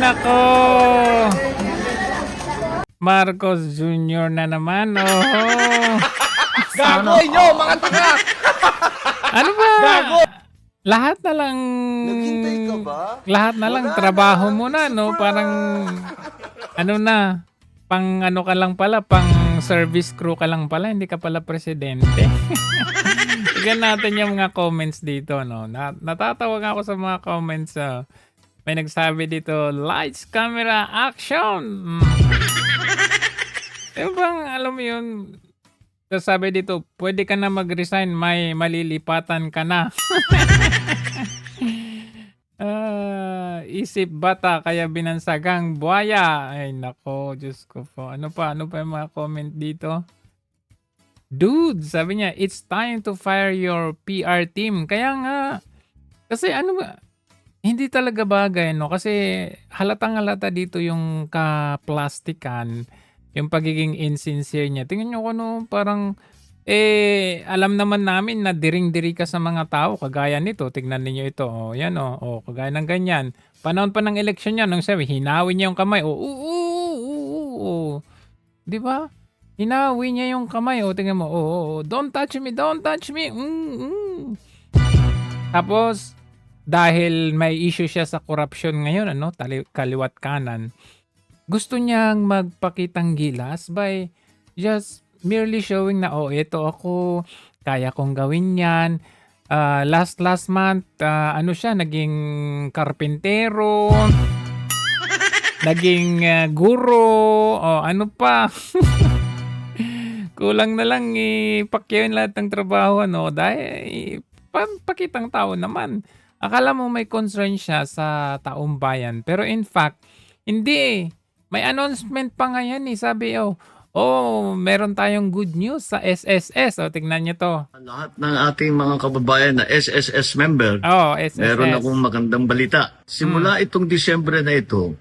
nako! Marcos Jr. na naman, Gago inyo, mga tanga! Ano ba? Gago! Lahat na lang Naghintay ka ba? lahat na lang Wala trabaho na, mo na, no? surprise! Parang ano na, pang ano ka lang pala, pang service crew ka lang pala, hindi ka pala presidente. Tignan natin yung mga comments dito, no? Natatawa nga ako sa mga comments. May nagsabi dito, lights, camera, action! Yung bang, alam mo yun, sabi dito, pwede ka na mag-resign, may malilipatan ka na. Isip bata, kaya binansagang buhaya. Ay, nako, Diyos ko po. Ano pa yung mga comment dito? Dude, sabi niya, it's time to fire your PR team. Kaya nga, kasi ano ba, hindi talaga bagay, no? Kasi halatang-halata dito yung kaplastikan, yung pagiging insincere niya. Tingnan nyo ko, no, parang, alam naman namin na diring-diri ka sa mga tao, kagaya nito. Tignan ninyo ito, yan, kagaya ng ganyan. Panahon pa ng eleksyon niya, nung sabi, hinawin niya yung kamay, di ba? Hinawi niya yung kamay, tingnan mo, don't touch me, don't touch me. Tapos, dahil may issue siya sa corruption ngayon, kaliwat kanan, gusto niyang magpakitang gilas by just merely showing na, ito ako, kaya kong gawin yan. Last month, siya, naging karpintero, naging guro, ano pa. Kulang na lang ipakyaw lahat ng trabaho, dahil pakitang tao naman. Akala mo may concern siya sa taong bayan. Pero in fact, hindi. May announcement pa nga yan. Sabi, meron tayong good news sa SSS. Tignan nyo to. Lahat ng ating mga kababayan na SSS member, SSS. meron akong magandang balita. Simula itong Disyembre na ito,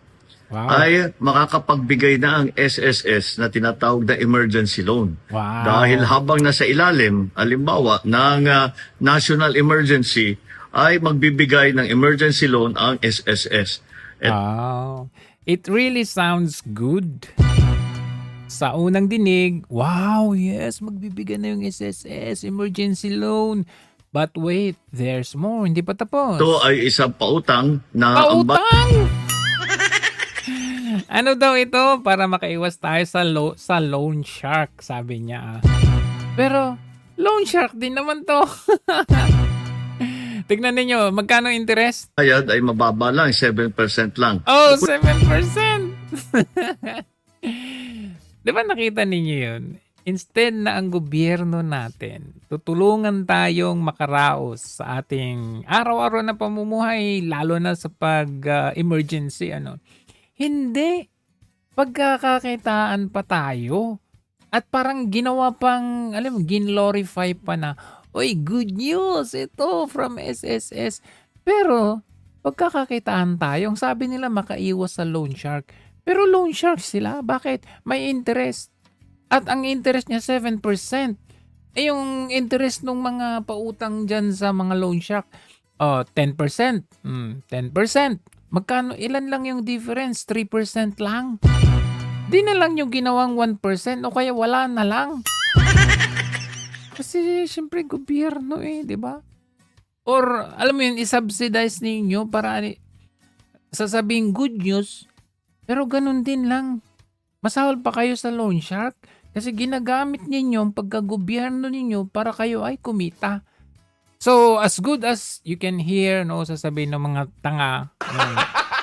Wow. ay makakapagbigay na ang SSS na tinatawag na emergency loan. Wow. Dahil habang nasa ilalim, halimbawa, ng national emergency, ay magbibigay ng emergency loan ang SSS. Wow. It really sounds good. Sa unang dinig, wow, yes, magbibigay na yung SSS, emergency loan. But wait, there's more. Hindi pa tapos. Ito ay isang pautang na Pautang! Ano daw ito? Para makaiwas tayo sa loan shark, sabi niya. Pero, loan shark din naman to. Tignan ninyo, magkano interest? bayad ay mababa lang, 7% lang. 7%! Di ba nakita ninyo yun? Instead na ang gobyerno natin, tutulungan tayong makaraos sa ating araw-araw na pamumuhay, lalo na sa pag-emergency, Hindi. Pagkakakitaan pa tayo. At parang ginawa pang, ginlorify pa na, good news, ito from SSS. Pero, pagkakakitaan tayo, ang sabi nila makaiwas sa loan shark. Pero loan shark sila, bakit? May interest. At ang interest niya 7%. Yung interest ng mga pautang dyan sa mga loan shark, 10%. 10%. Magkano? Ilan lang yung difference? 3% lang. Di na lang yung ginawang 1% o kaya wala na lang. Kasi syempre gobyerno di ba? Or alam mo yun, isubsidize ninyo para sasabing good news, pero ganun din lang. Masahol pa kayo sa loan shark kasi ginagamit ninyo ang pagkagobyerno ninyo para kayo ay kumita. So, as good as you can hear, sasabihin ng mga tanga,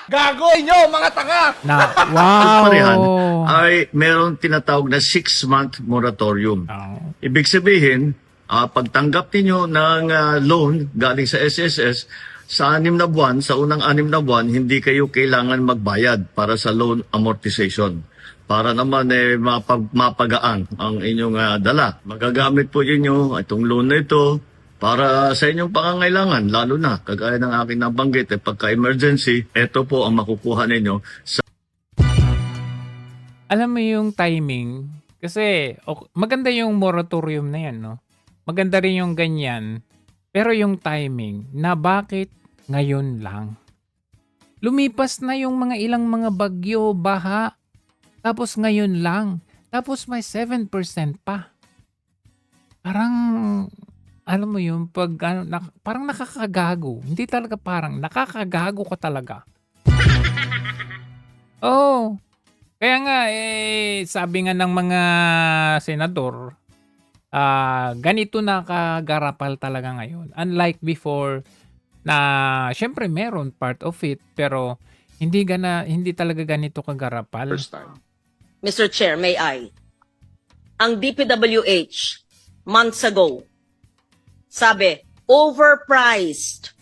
Gago inyo, mga tanga! na, wow! Parehan ay meron tinatawag na 6-month moratorium. Ibig sabihin, pagtanggap ninyo ng loan galing sa SSS, sa 6 na buwan, sa unang 6 na buwan, hindi kayo kailangan magbayad para sa loan amortization. Para naman mapagaan ang inyong dala. Magagamit po inyo itong loan na ito para sa inyong pangangailangan, lalo na, kagaya ng aking nabanggit, pagka-emergency, ito po ang makukuha ninyo sa... Alam mo yung timing, kasi maganda yung moratorium na yan, Maganda rin yung ganyan, pero yung timing, na bakit ngayon lang? Lumipas na yung mga ilang mga bagyo, baha. Tapos ngayon lang. Tapos may 7% pa. Parang, alam mo yun, parang nakakagago. Hindi talaga parang, nakakagago ka talaga. Oh, kaya nga, sabi nga ng mga senador, ganito na kagarapal talaga ngayon. Unlike before, na syempre meron part of it, pero hindi talaga ganito kagarapal. First time. Mr. Chair, may I? Ang DPWH, months ago, sabi, overpriced.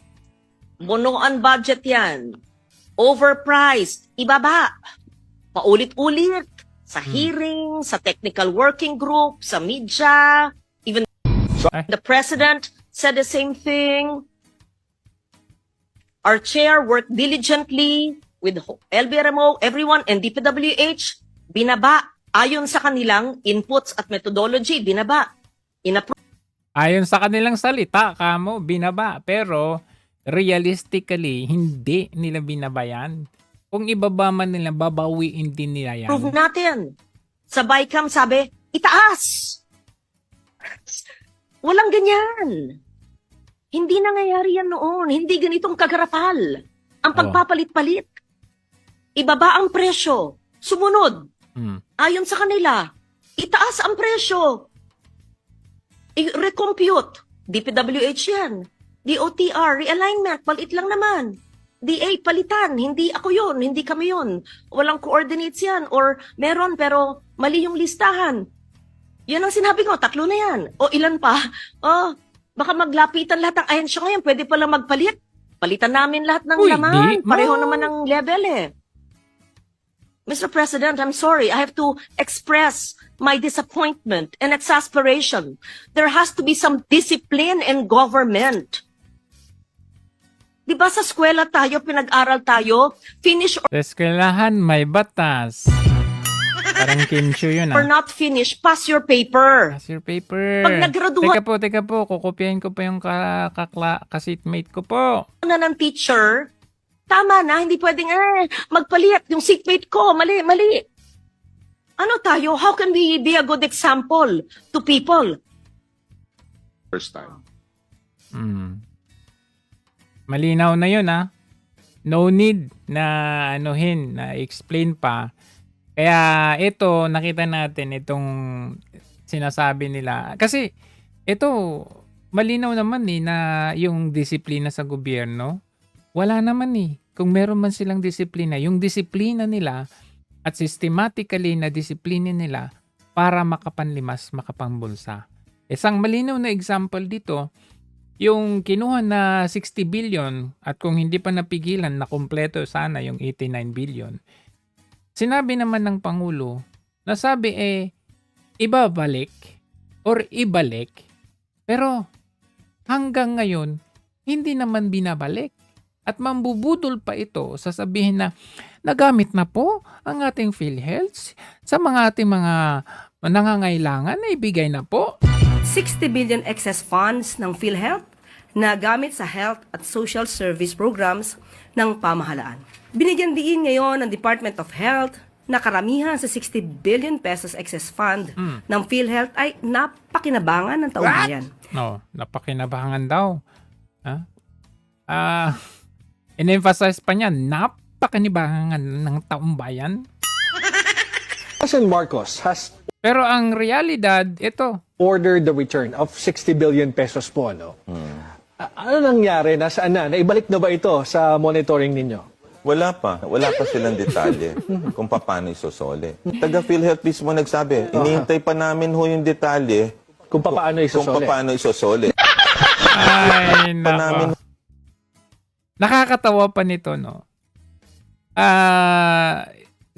Bunuan budget yan. Overpriced. Ibaba. Paulit-ulit. Sa hearing, sa technical working group, sa media, even the president said the same thing. Our chair worked diligently with LBRMO, everyone, and DPWH, binaba. Ayon sa kanilang inputs at methodology, binaba. Ayon sa kanilang salita, kamo, binaba. Pero, realistically, hindi nila binabayan. Kung ibaba man nila, babawiin din nila yan. Prove natin. Sa BICAM sabi, itaas. Walang ganyan. Hindi nangyayari yan noon. Hindi ganitong kagarapal. Ang pagpapalit-palit. Ibaba ang presyo. Sumunod. Ayon sa kanila, itaas ang presyo. I-recompute. DPWH yan. DOTR, realignment, palit lang naman. DA, palitan. Hindi ako yun, hindi kami yun. Walang coordinates yan. Or meron pero mali yung listahan. Yan ang sinabi ko, 3 na yan. O ilan pa? Baka maglapitan lahat ng ahensya ngayon. Pwede pala magpalit. Palitan namin lahat ng laman. Pareho naman ang level eh. Mr. President, I'm sorry. I have to express my disappointment and exasperation. There has to be some discipline in government. Diba sa eskwela tayo, pinag-aral tayo, finish Sa eskwelahan, may batas. Parang Kinshu yun or not finish, pass your paper. Pass your paper. Pag naggraduate Teka po. Kukupiahin ko pa yung ka-seatmate ko po. na ng teacher, tama na, hindi pwedeng, magpalit yung seatmate ko, mali. Ano tayo? How can we be a good example to people? First time. Malinaw na yun No need na na explain pa. Kaya ito, nakita natin itong sinasabi nila. Kasi ito, malinaw naman na yung disiplina sa gobyerno, wala naman Kung meron man silang disiplina, yung disiplina nila at systematically na disiplina nila para makapanlimas, makapambulsa. Isang malinaw na example dito, yung kinuha na 60 billion at kung hindi pa napigilan na kumpleto sana yung 89 billion. Sinabi naman ng Pangulo, nasabi ibabalik or ibalik, pero hanggang ngayon, hindi naman binabalik. At mambubudol pa ito, sasabihin na nagamit na po ang ating PhilHealth sa ating mga nangangailangan na ibigay na po. 60 billion excess funds ng PhilHealth na gamit sa health at social service programs ng pamahalaan. Binigyan diin ngayon ng Department of Health na karamihan sa 60 billion pesos excess fund ng PhilHealth ay napakinabangan ng taong bayan. Napakinabangan daw. In-emphasize pa niya, napakinabangan ng taong bayan. President Marcos has Pero ang realidad, ito. ordered the return of 60 billion pesos po, no? Ano nangyari? Nasaan na? Naibalik na ba ito sa monitoring ninyo? Wala pa. Wala pa silang detalye kung paano isosole. Taga PhilHealth mismo nagsabi, iniintay pa namin ho yung detalye Kung paano kung isosole? paano isosole. Ay, Pa namin nako. Nakakatawa pa nito, no?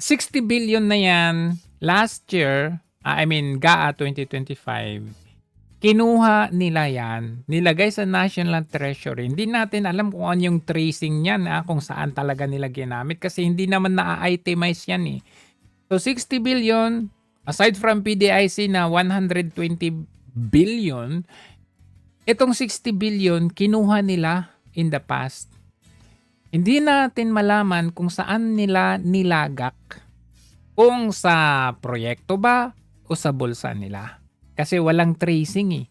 60 billion na yan last year, GAA 2025, kinuha nila yan, nilagay sa National Treasury. Hindi natin alam kung ano yung tracing niyan, kung saan talaga nila ginamit kasi hindi naman na-itemize yan So 60 billion, aside from PDIC na 120 billion, itong 60 billion kinuha nila in the past. hindi natin malaman kung saan nila nilagak. Kung sa proyekto ba o sa bulsa nila. Kasi walang tracing eh.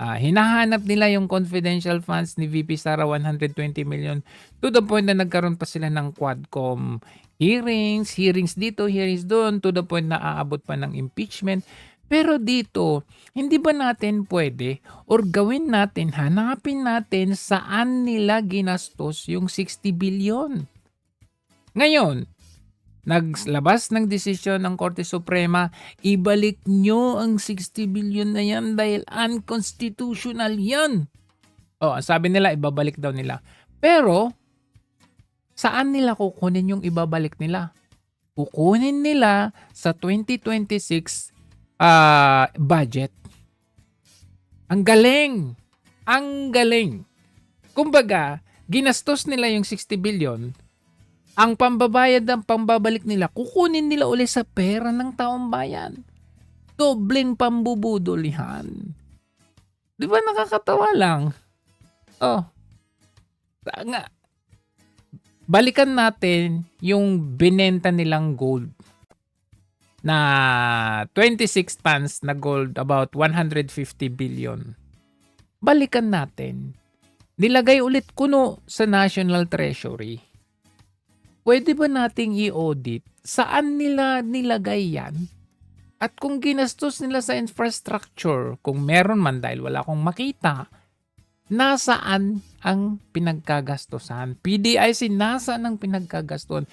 Hinahanap nila yung confidential funds ni VP Sara, 120 million, to the point na nagkaroon pa sila ng Quadcom hearings dito, hearings doon, to the point na aabot pa ng impeachment. Pero dito, hindi ba natin pwede or gawin natin, hanapin natin saan nila ginastos yung 60 billion? Ngayon, naglabas ng desisyon ng Korte Suprema, ibalik nyo ang 60 billion na yan dahil unconstitutional yan. Ang sabi nila, ibabalik daw nila. Pero, saan nila kukunin yung ibabalik nila? Kukunin nila sa 2026 budget. Ang galing! Ang galing! Kumbaga, ginastos nila yung 60 billion, ang pambabayad ng pambabalik nila, kukunin nila uli sa pera ng taong bayan. Dobleng pambubudol yan. Di ba nakakatawa lang? Nga. Balikan natin yung binenta nilang gold na 26 tons na gold, about 150 billion. Balikan natin. Nilagay ulit kuno sa National Treasury. Pwede ba nating i-audit saan nila nilagay yan? At kung ginastos nila sa infrastructure, kung meron man dahil wala akong makita, nasaan ang pinagkagastusan? PDIC, nasaan ang pinagkagastusan?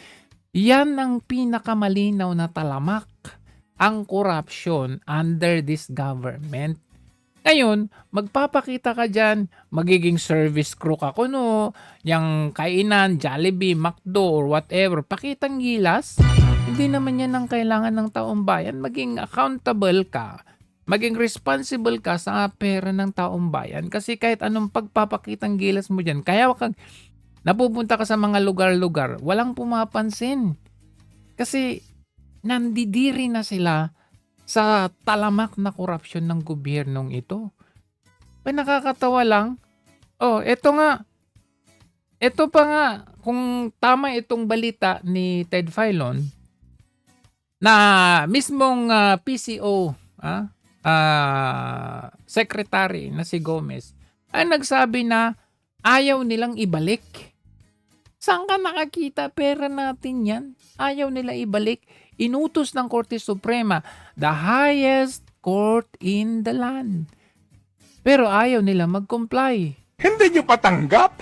Yan ang pinakamalinaw na talamak, ang corruption under this government. Ngayon, magpapakita ka dyan, magiging service crew ka kuno, yung kainan, Jollibee, McDo, or whatever, pakitang gilas. Hindi naman yan ang kailangan ng taong bayan. Maging accountable ka, maging responsible ka sa pera ng taong bayan. Kasi kahit anong pagpapakitang gilas mo dyan, kaya kang napupunta ka sa mga lugar-lugar, walang pumapansin. Kasi nandidiri na sila sa talamak na korupsyon ng gobyernong ito. Ay, nakakatawa lang. Eto nga. Ito pa nga, kung tama itong balita ni Ted Filon, na mismong PCO, secretary na si Gomez, ay nagsabi na ayaw nilang ibalik. Saan ka nakakita? Pera natin yan. Ayaw nila ibalik. Inutos ng Korte Suprema, the highest court in the land. Pero ayaw nila mag-comply. Hindi nyo patanggap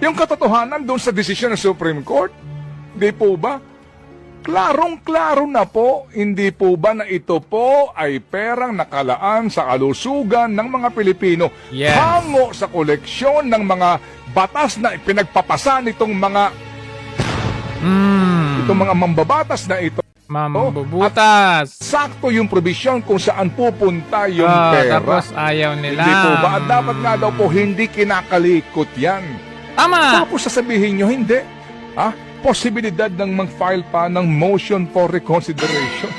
yung katotohanan doon sa desisyon ng Supreme Court? Di po ba? Klarong-klaro na po, hindi po ba na ito po ay perang nakalaan sa kalusugan ng mga Pilipino? Yes. Hango sa koleksyon ng mga batas na pinagpapasa nitong mga itong mga mambabatas na ito. Mambubutas. Sakto yung provision kung saan pupunta yung pera. Tapos ayaw nila. Hindi po ba? At dapat nga daw po hindi kinakalikot yan. Tama! Tapos sasabihin nyo, hindi. Posibilidad ng mag-file pa ng motion for reconsideration.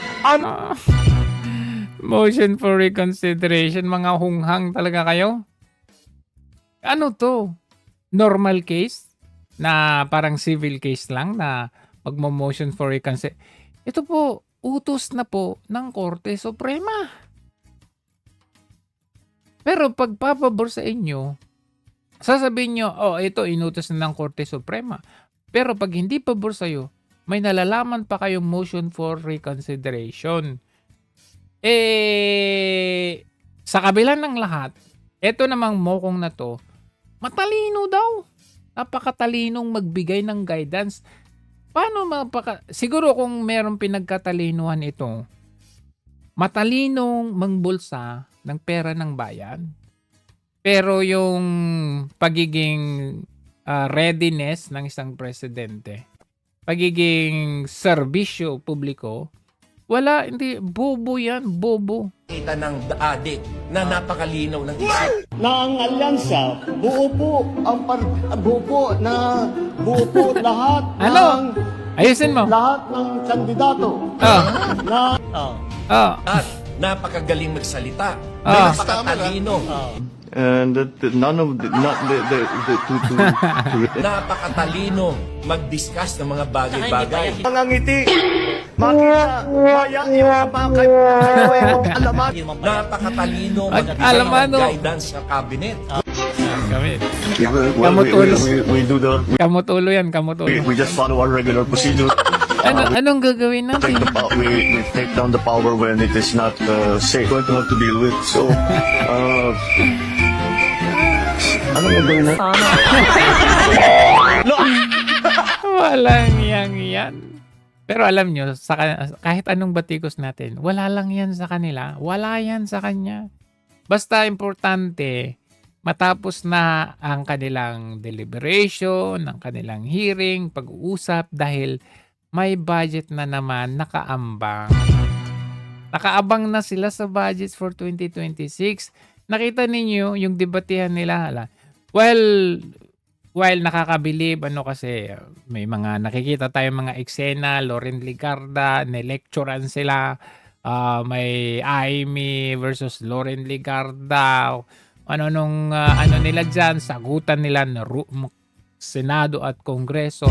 Motion for reconsideration. Mga hunghang talaga kayo? Ano to? Normal case? Na parang civil case lang na magmo-motion for reconsideration. Ito po, utos na po ng Korte Suprema. Pero pagpapabor sa inyo, sasabihin nyo, ito inutos na ng Korte Suprema. Pero pag hindi pabor sa'yo, may nalalaman pa kayong motion for reconsideration. Sa kabila ng lahat, ito namang mokong na to, matalino daw. Napakatalinong magbigay ng guidance. Paano siguro kung merong pinagkatalinuhan ito, matalinong mangbulsa ng pera ng bayan. Pero yung pagiging readiness ng isang presidente, pagiging serbisyo publiko, wala, hindi, bobo yan, bobo. Kita ng adik na napakalinaw ng isip. Na ang alyansa, buo po lahat Ano? ng Ayusin mo. lahat ng kandidato At napakagaling magsalita. Napakatalino. And that none of the, not the Napakatalino mag-discuss ng mga bagay-bagay. mga ngiti, makita, maya, yung abakay, alamat. Napakatalino magbigay Alamano. ng guidance sa cabinet. Kami. Well, Kamutulo. we do the, Kamutulo yan, kamutulo. we just follow our regular procedure. Anong gagawin natin? We take down the power when it is not safe. Going to have to deal with. So, ano ba gawin na? Walang yan. Pero alam nyo, kahit anong batikos natin, wala lang yan sa kanila. Wala yan sa kanya. Basta importante, matapos na ang kanilang deliberation, ang kanilang hearing, pag-uusap, dahil may budget na naman nakaambang. Nakaabang na sila sa budgets for 2026. Nakita ninyo yung debatihan nila. While nakakabilib, kasi may mga nakikita tayong mga eksena, Loren Ligarda, nilecturean sila, may Amy versus Loren Ligarda, ano nila dyan, sagutan nila na Senado at Kongreso.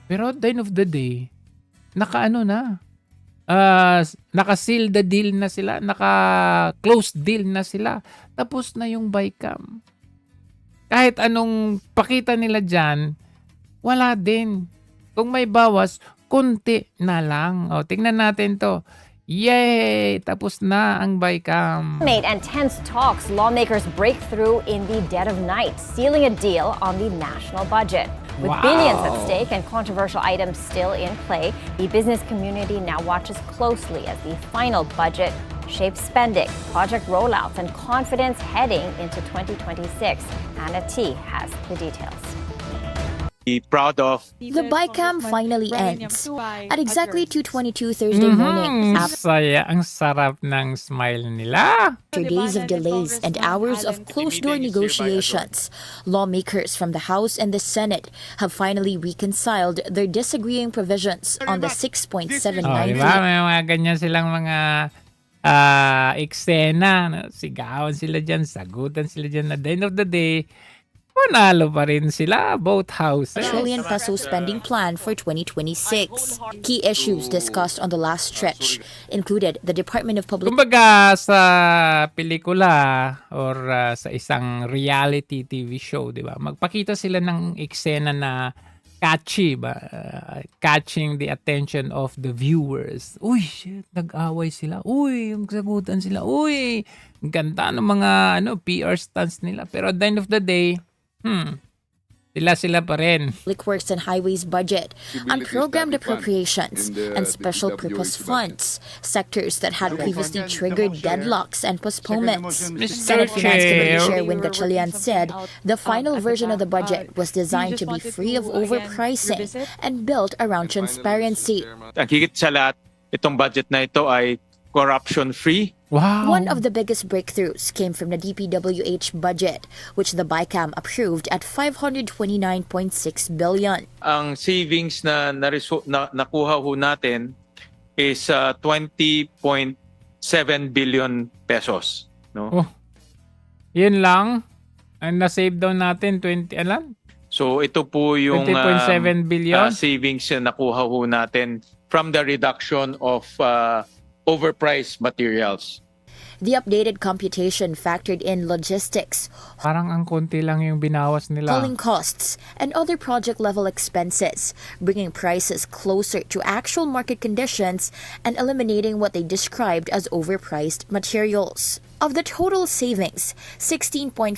Pero at the end of the day, naka-seal the deal na sila, naka-close deal na sila, tapos na yung BICAM. Kahit anong pakita nila dyan, wala din. Kung may bawas, konti na lang. Tingnan natin to. Yay! Tapos na ang BICAM. And tense talks, lawmakers break through in the dead of night, sealing a deal on the national budget. With billions at stake and controversial items still in play, the business community now watches closely as the final budget shapes spending, project rollouts, and confidence heading into 2026. Anna T has the details. Be proud of. The BICAM finally ends. At exactly 2:22 Thursday morning, Ang sarap ng smile nila. after days of delays and hours of closed-door negotiations, lawmakers from the House and the Senate have finally reconciled their disagreeing provisions on the 6.79 Diba? May mga ganyan silang mga eksena. Sigawan sila dyan, sagutan sila dyan. At the end of the day, manalo pa rin sila, both houses. trillion peso spending plan for 2026. Key issues discussed on the last stretch included the Department of Public Kumbaga sa pelikula or sa isang reality TV show, di ba? Magpakita sila ng eksena na catchy ba? Catching the attention of the viewers. Uy, shit, nag-away sila. Uy, sagutan sila. Uy, ang ganda ng mga PR stunts nila. Pero at the end of the day, sila pa rin. Public Works and Highways budget, unprogrammed appropriations, and special purpose funds, sectors that had previously triggered deadlocks and postponements. Senate Finance Committee Chair Win Gatchalian said the final version of the budget was designed to be free of overpricing and built around transparency. Ang higit sa lahat, itong budget na ito ay corruption-free. Wow. One of the biggest breakthroughs came from the DPWH budget, which the BICAM approved at 529.6 billion. Ang savings na nakuha ho natin is 20.7 billion pesos. No? Yun lang. Ang na-save down natin, 20, alam? So ito po yung 20.7 billion? Savings na nakuha ho natin from the reduction of overpriced materials. The updated computation factored in logistics, Parang ang konti lang yung binawas nila. hauling costs, and other project-level expenses, bringing prices closer to actual market conditions and eliminating what they described as overpriced materials. Of the total savings, 16.52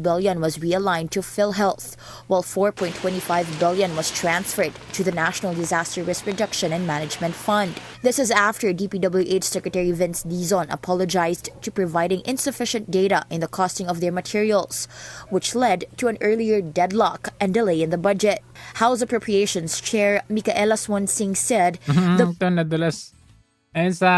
billion was realigned to PhilHealth, while 4.25 billion was transferred to the National Disaster Risk Reduction and Management Fund. This is after DPWH Secretary Vince Dizon apologized to providing insufficient data in the costing of their materials, which led to an earlier deadlock and delay in the budget. House Appropriations Chair Micaela Swansing said Ito nadulas. Ayun sa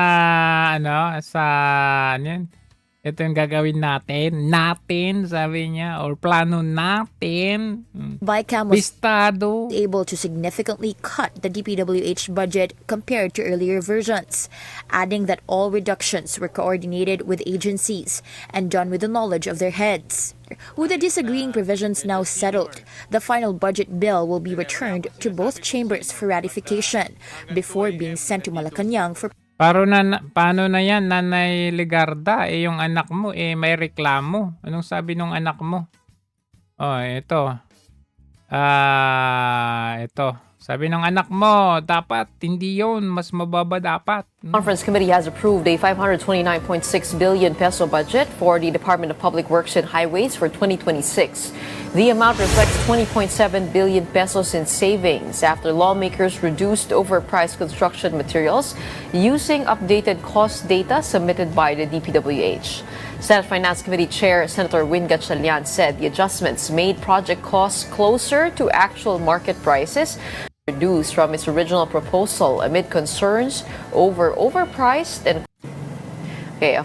Ito yung gagawin natin. Natin, sabi niya. Or plano natin. BICAM was Bistado. able to significantly cut the DPWH budget compared to earlier versions, adding that all reductions were coordinated with agencies and done with the knowledge of their heads. With the disagreeing provisions now settled, the final budget bill will be returned to both chambers for ratification before being sent to Malacanang for Paano na yan, Nanay Ligarda? Yung anak mo, may reklamo. Anong sabi nung anak mo? Oh, ito. Ito. Sabi ng anak mo, dapat hindi yun. Mas mababa dapat. Conference Committee has approved a 529.6 billion peso budget for the Department of Public Works and Highways for 2026. The amount reflects 20.7 billion pesos in savings after lawmakers reduced overpriced construction materials using updated cost data submitted by the DPWH. Senate Finance Committee Chair Senator Win Gatchalian said the adjustments made project costs closer to actual market prices, reduced from its original proposal amid concerns over overpriced and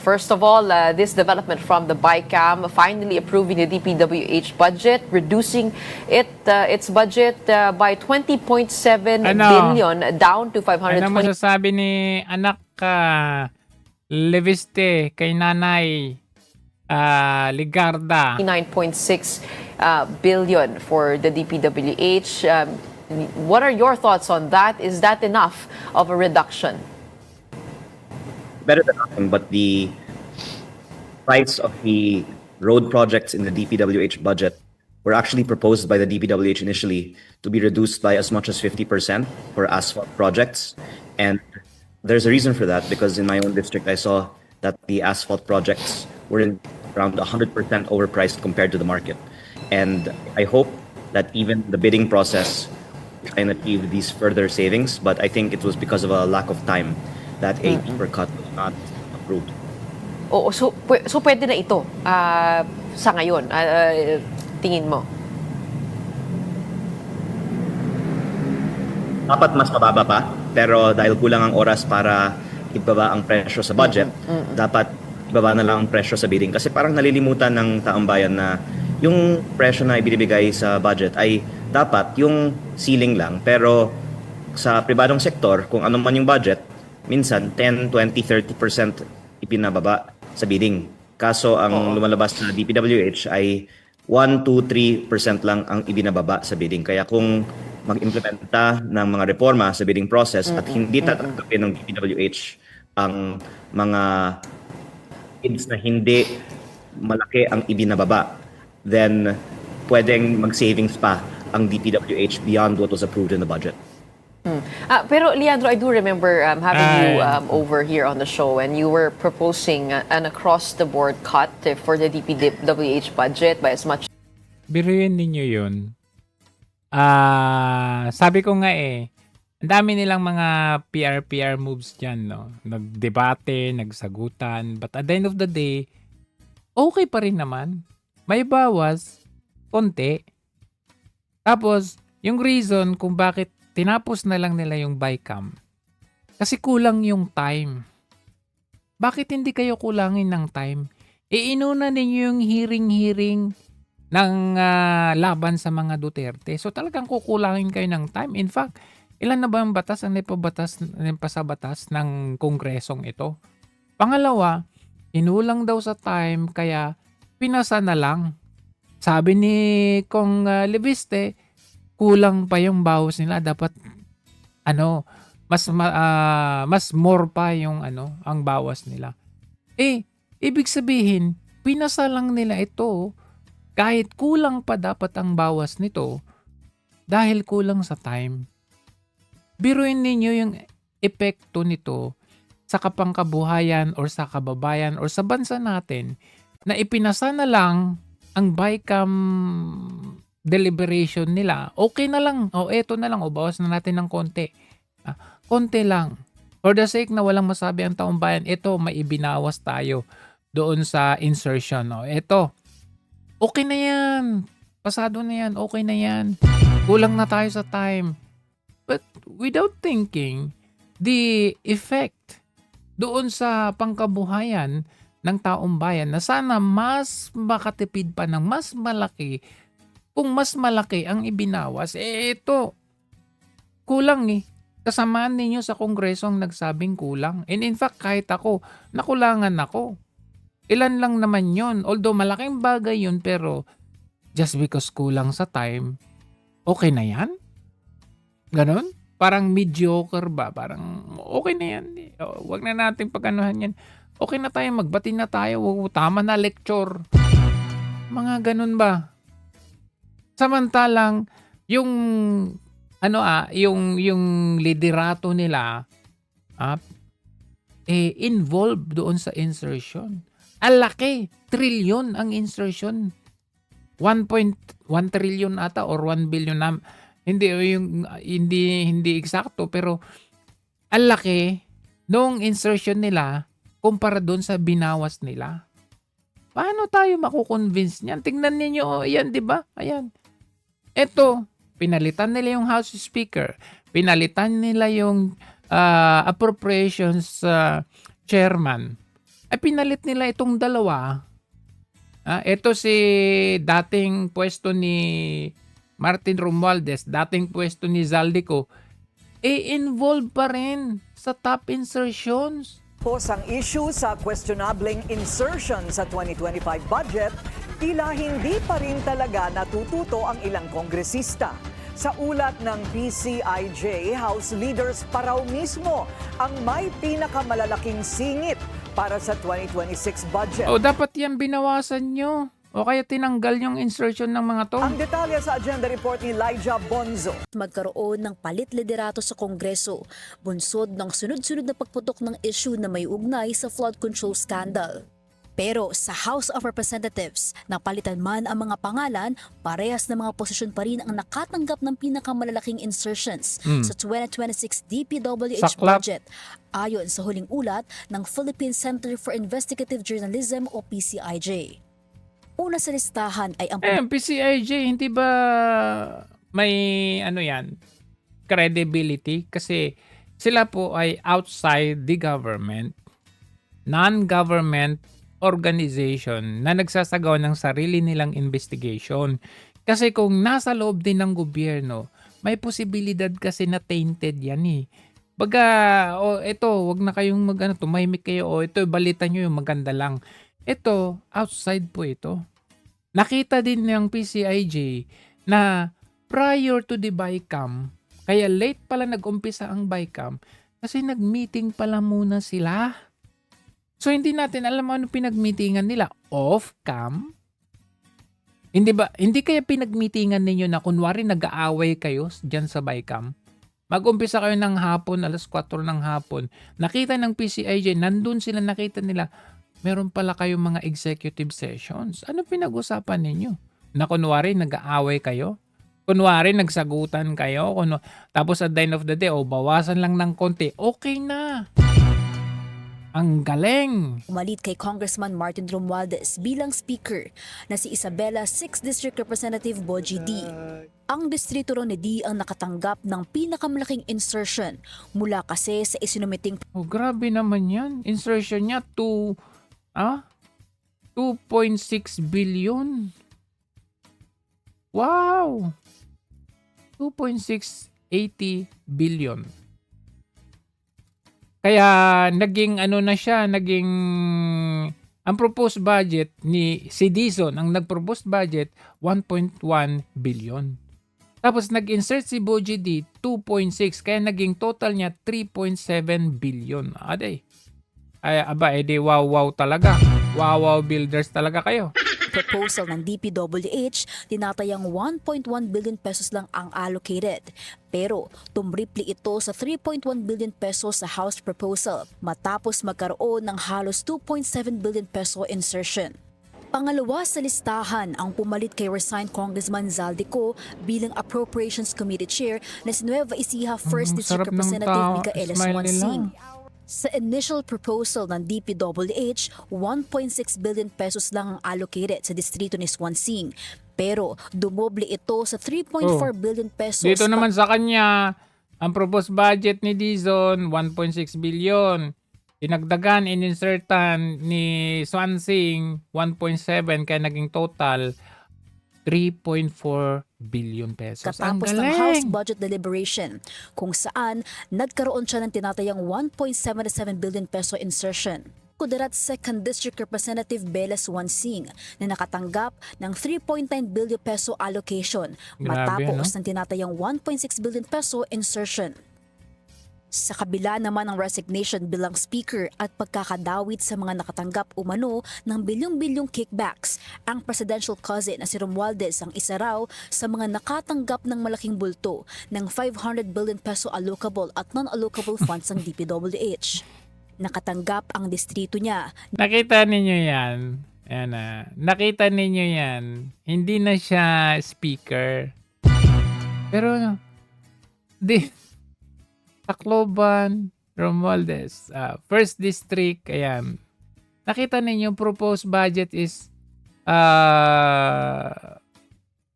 first of all, this development from the BICAM finally approving the DPWH budget, reducing its budget by 20.7 billion down to 520. Ano masasabi ni anak Leviste kay Nanay Ligarda? 9.6 billion for the DPWH. What are your thoughts on that? Is that enough of a reduction? Better than nothing, but the price of the road projects in the DPWH budget were actually proposed by the DPWH initially to be reduced by as much as 50% for asphalt projects. And there's a reason for that, because in my own district, I saw that the asphalt projects were around 100% overpriced compared to the market. And I hope that even the bidding process can achieve these further savings, but I think it was because of a lack of time that a deeper cut was not approved. Oo, so pwede na ito sa ngayon, tingin mo? Dapat mas mababa pa, pero dahil kulang ang oras para ibaba ang presyo sa budget, dapat ibaba na lang ang presyo sa bidding. Kasi parang nalilimutan ng taong bayan na yung presyo na ibinibigay sa budget ay dapat yung ceiling lang. Pero sa pribadong sektor, kung ano man yung budget, minsan 10, 20, 30% ipinababa sa bidding. Kaso ang lumalabas na DPWH ay 1, 2, 3% lang ang ibinababa sa bidding. Kaya kung mag-implementa ng mga reforma sa bidding process at hindi tatanggapin ng DPWH ang mga bids na hindi malaki ang ibinababa, then pwedeng mag-savings pa ang DPWH beyond what was approved in the budget. Pero Leandro, I do remember having you over here on the show, and you were proposing an across-the-board cut for the DPWH budget by as much. Biruin ninyo yun. Sabi ko nga ang dami nilang mga PR moves dyan, no? Nagdebate, nagsagutan, but at the end of the day, okay pa rin naman. May bawas, konti. Tapos, yung reason kung bakit tinapos na lang nila yung BICAM, kasi kulang yung time. Bakit hindi kayo kulangin ng time? Inuna ninyo yung hearing ng laban sa mga Duterte. So talagang kukulangin kayo ng time. In fact, ilan na ba ang batas ang pasabatas ng kongresong ito? Pangalawa, inulang daw sa time kaya pinasa na lang. Sabi ni Kong Leviste, kulang pa yung bawas nila. Dapat mas more pa yung ang bawas nila. Ibig sabihin, pinasa lang nila ito kahit kulang pa dapat ang bawas nito dahil kulang sa time. Biruin ninyo yung epekto nito sa kapangkabuhayan or sa kababayan or sa bansa natin na ipinasa na lang ang BICAM deliberation nila. Okay na lang. Eto na lang. Bawas na natin ng konti. Konti lang. For the sake na walang masabi ang taong bayan, ito, may ibinawas tayo doon sa insertion. Ito, okay na yan. Pasado na yan. Okay na yan. Kulang na tayo sa time. But without thinking, the effect doon sa pangkabuhayan ng taong bayan na sana mas makatipid pa ng mas malaki. Kung mas malaki ang ibinawas, ito, kulang eh. Kasamaan ninyo sa Kongreso ang nagsabing kulang. And in fact, kahit ako, nakulangan ako. Ilan lang naman yon. Although malaking bagay yun, pero just because kulang sa time, okay na yan? Ganon? Parang mediocre ba? Parang okay na yan. Huwag na natin pag-anuhan yan. Okay na tayo, magbati na tayo. Tama na lecture. Mga ganon ba? Samantalang, yung liderato nila involved doon sa insertion. Alaki, trilyon ang insertion. 1.1 trillion ata or 1 billion na hindi eksakto pero alaki nung insertion nila kumpara doon sa binawas nila. Paano tayo makukonvince niyan? Tingnan niyo, ayan, 'di ba? Ayan. Ito, pinalitan nila yung House Speaker. Pinalitan nila yung appropriations chairman. Ay pinalit nila itong dalawa. Ito si dating pwesto ni Martin Romualdez, dating pwesto ni Zaldico, involved pa rin sa top insertions. Ang issue sa questionableng insertion sa 2025 budget, tila hindi pa rin talaga natututo ang ilang kongresista. Sa ulat ng PCIJ, House leaders pa raw mismo ang may pinakamalalaking singit para sa 2026 budget. Dapat yan binawasan nyo. O kaya tinanggal yung insertion ng mga to. Ang detalye sa agenda report ni Elijah Bonzo. Magkaroon ng palit liderato sa Kongreso, bunsod ng sunod-sunod na pagputok ng issue na may ugnay sa flood control scandal. Pero sa House of Representatives, napalitan man ang mga pangalan, parehas na mga posisyon pa rin ang nakatanggap ng pinakamalalaking insertions sa 2026 DPWH budget, ayon sa huling ulat ng Philippine Center for Investigative Journalism o PCIJ. Una sa listahan ay ang PCIJ, hindi ba may credibility? Kasi sila po ay outside the government, non-government organization na nagsasagawa ng sarili nilang investigation. Kasi kung nasa loob din ng gobyerno, may posibilidad kasi na tainted yan eh. Baga, ito, wag na kayong tumahimik kayo, ito, balita nyo yung maganda lang. Ito, outside po ito. Nakita din ng PCIJ na prior to the BICAM, kaya late pala nag-umpisa ang BICAM, kasi nag-meeting pala muna sila. So hindi natin alam ano pinag-meetingan nila. Off-cam? Hindi kaya pinag-meetingan ninyo na kunwari nag-aaway kayo dyan sa BICAM? Mag-umpisa kayo ng hapon, alas 4 ng hapon. Nakita ng PCIJ, nandun sila, nakita nila, meron pala kayong mga executive sessions. Ano pinag-usapan ninyo? Na kunwari nag-aaway kayo? Kunwari nagsagutan kayo? Tapos at the end of the day, bawasan lang ng konti. Okay na. Ang galing! Umalit kay Congressman Martin Romualdez bilang speaker na si Isabela 6th District Representative Boji D. Ang distrito ron ni D ang nakatanggap ng pinakamalaking insertion mula kasi sa isinumiting... grabe naman yan. Insertion niya 2.6 billion. Wow! 2.680 billion. Kaya naging ang proposed budget ni si Dizon, ang nag-proposed budget 1.1 billion. Tapos nag-insert si Boji D 2.6 kaya naging total niya 3.7 billion. Wow talaga. Wow builders talaga kayo. Proposal ng DPWH, tinatayang 1.1 billion pesos lang ang allocated. Pero tumripli ito sa 3.1 billion pesos sa House proposal matapos magkaroon ng halos 2.7 billion peso insertion. Pangalawa sa listahan ang pumalit kay resigned Congressman Zaldico bilang Appropriations Committee Chair na si Nueva Ecija 1st District Representative Micaela Swansing. Sa initial proposal ng DPWH, 1.6 billion pesos lang ang allocated sa distrito ni Swansing. Pero dumoble ito sa 3.4 billion pesos. Dito naman sa kanya, ang proposed budget ni Dizon, 1.6 billion. dinagdagan, ininsertan ni Swansing 1.7 kaya naging total 3.4 billion pesos. Ang Katapos ng galing! House Budget Deliberation, kung saan nagkaroon siya ng tinatayang 1.77 billion peso insertion. Kudarat 2nd District Representative Bella Swansing na nakatanggap ng 3.9 billion peso allocation Grabe, matapos ano? ng tinatayang 1.6 billion peso insertion. Sa kabila naman ng resignation bilang speaker at pagkakadawit sa mga nakatanggap umano ng bilyong-bilyong kickbacks, ang presidential cousin na si Romualdez ang isa raw sa mga nakatanggap ng malaking bulto ng 500 billion peso allocable at non-allocable funds ng DPWH. Nakatanggap ang distrito niya. Nakita ninyo yan. Ayan na. Nakita ninyo yan. Hindi na siya speaker. Pero, Tacloban, Romualdez, First District, ayan. Nakita ninyo, proposed budget is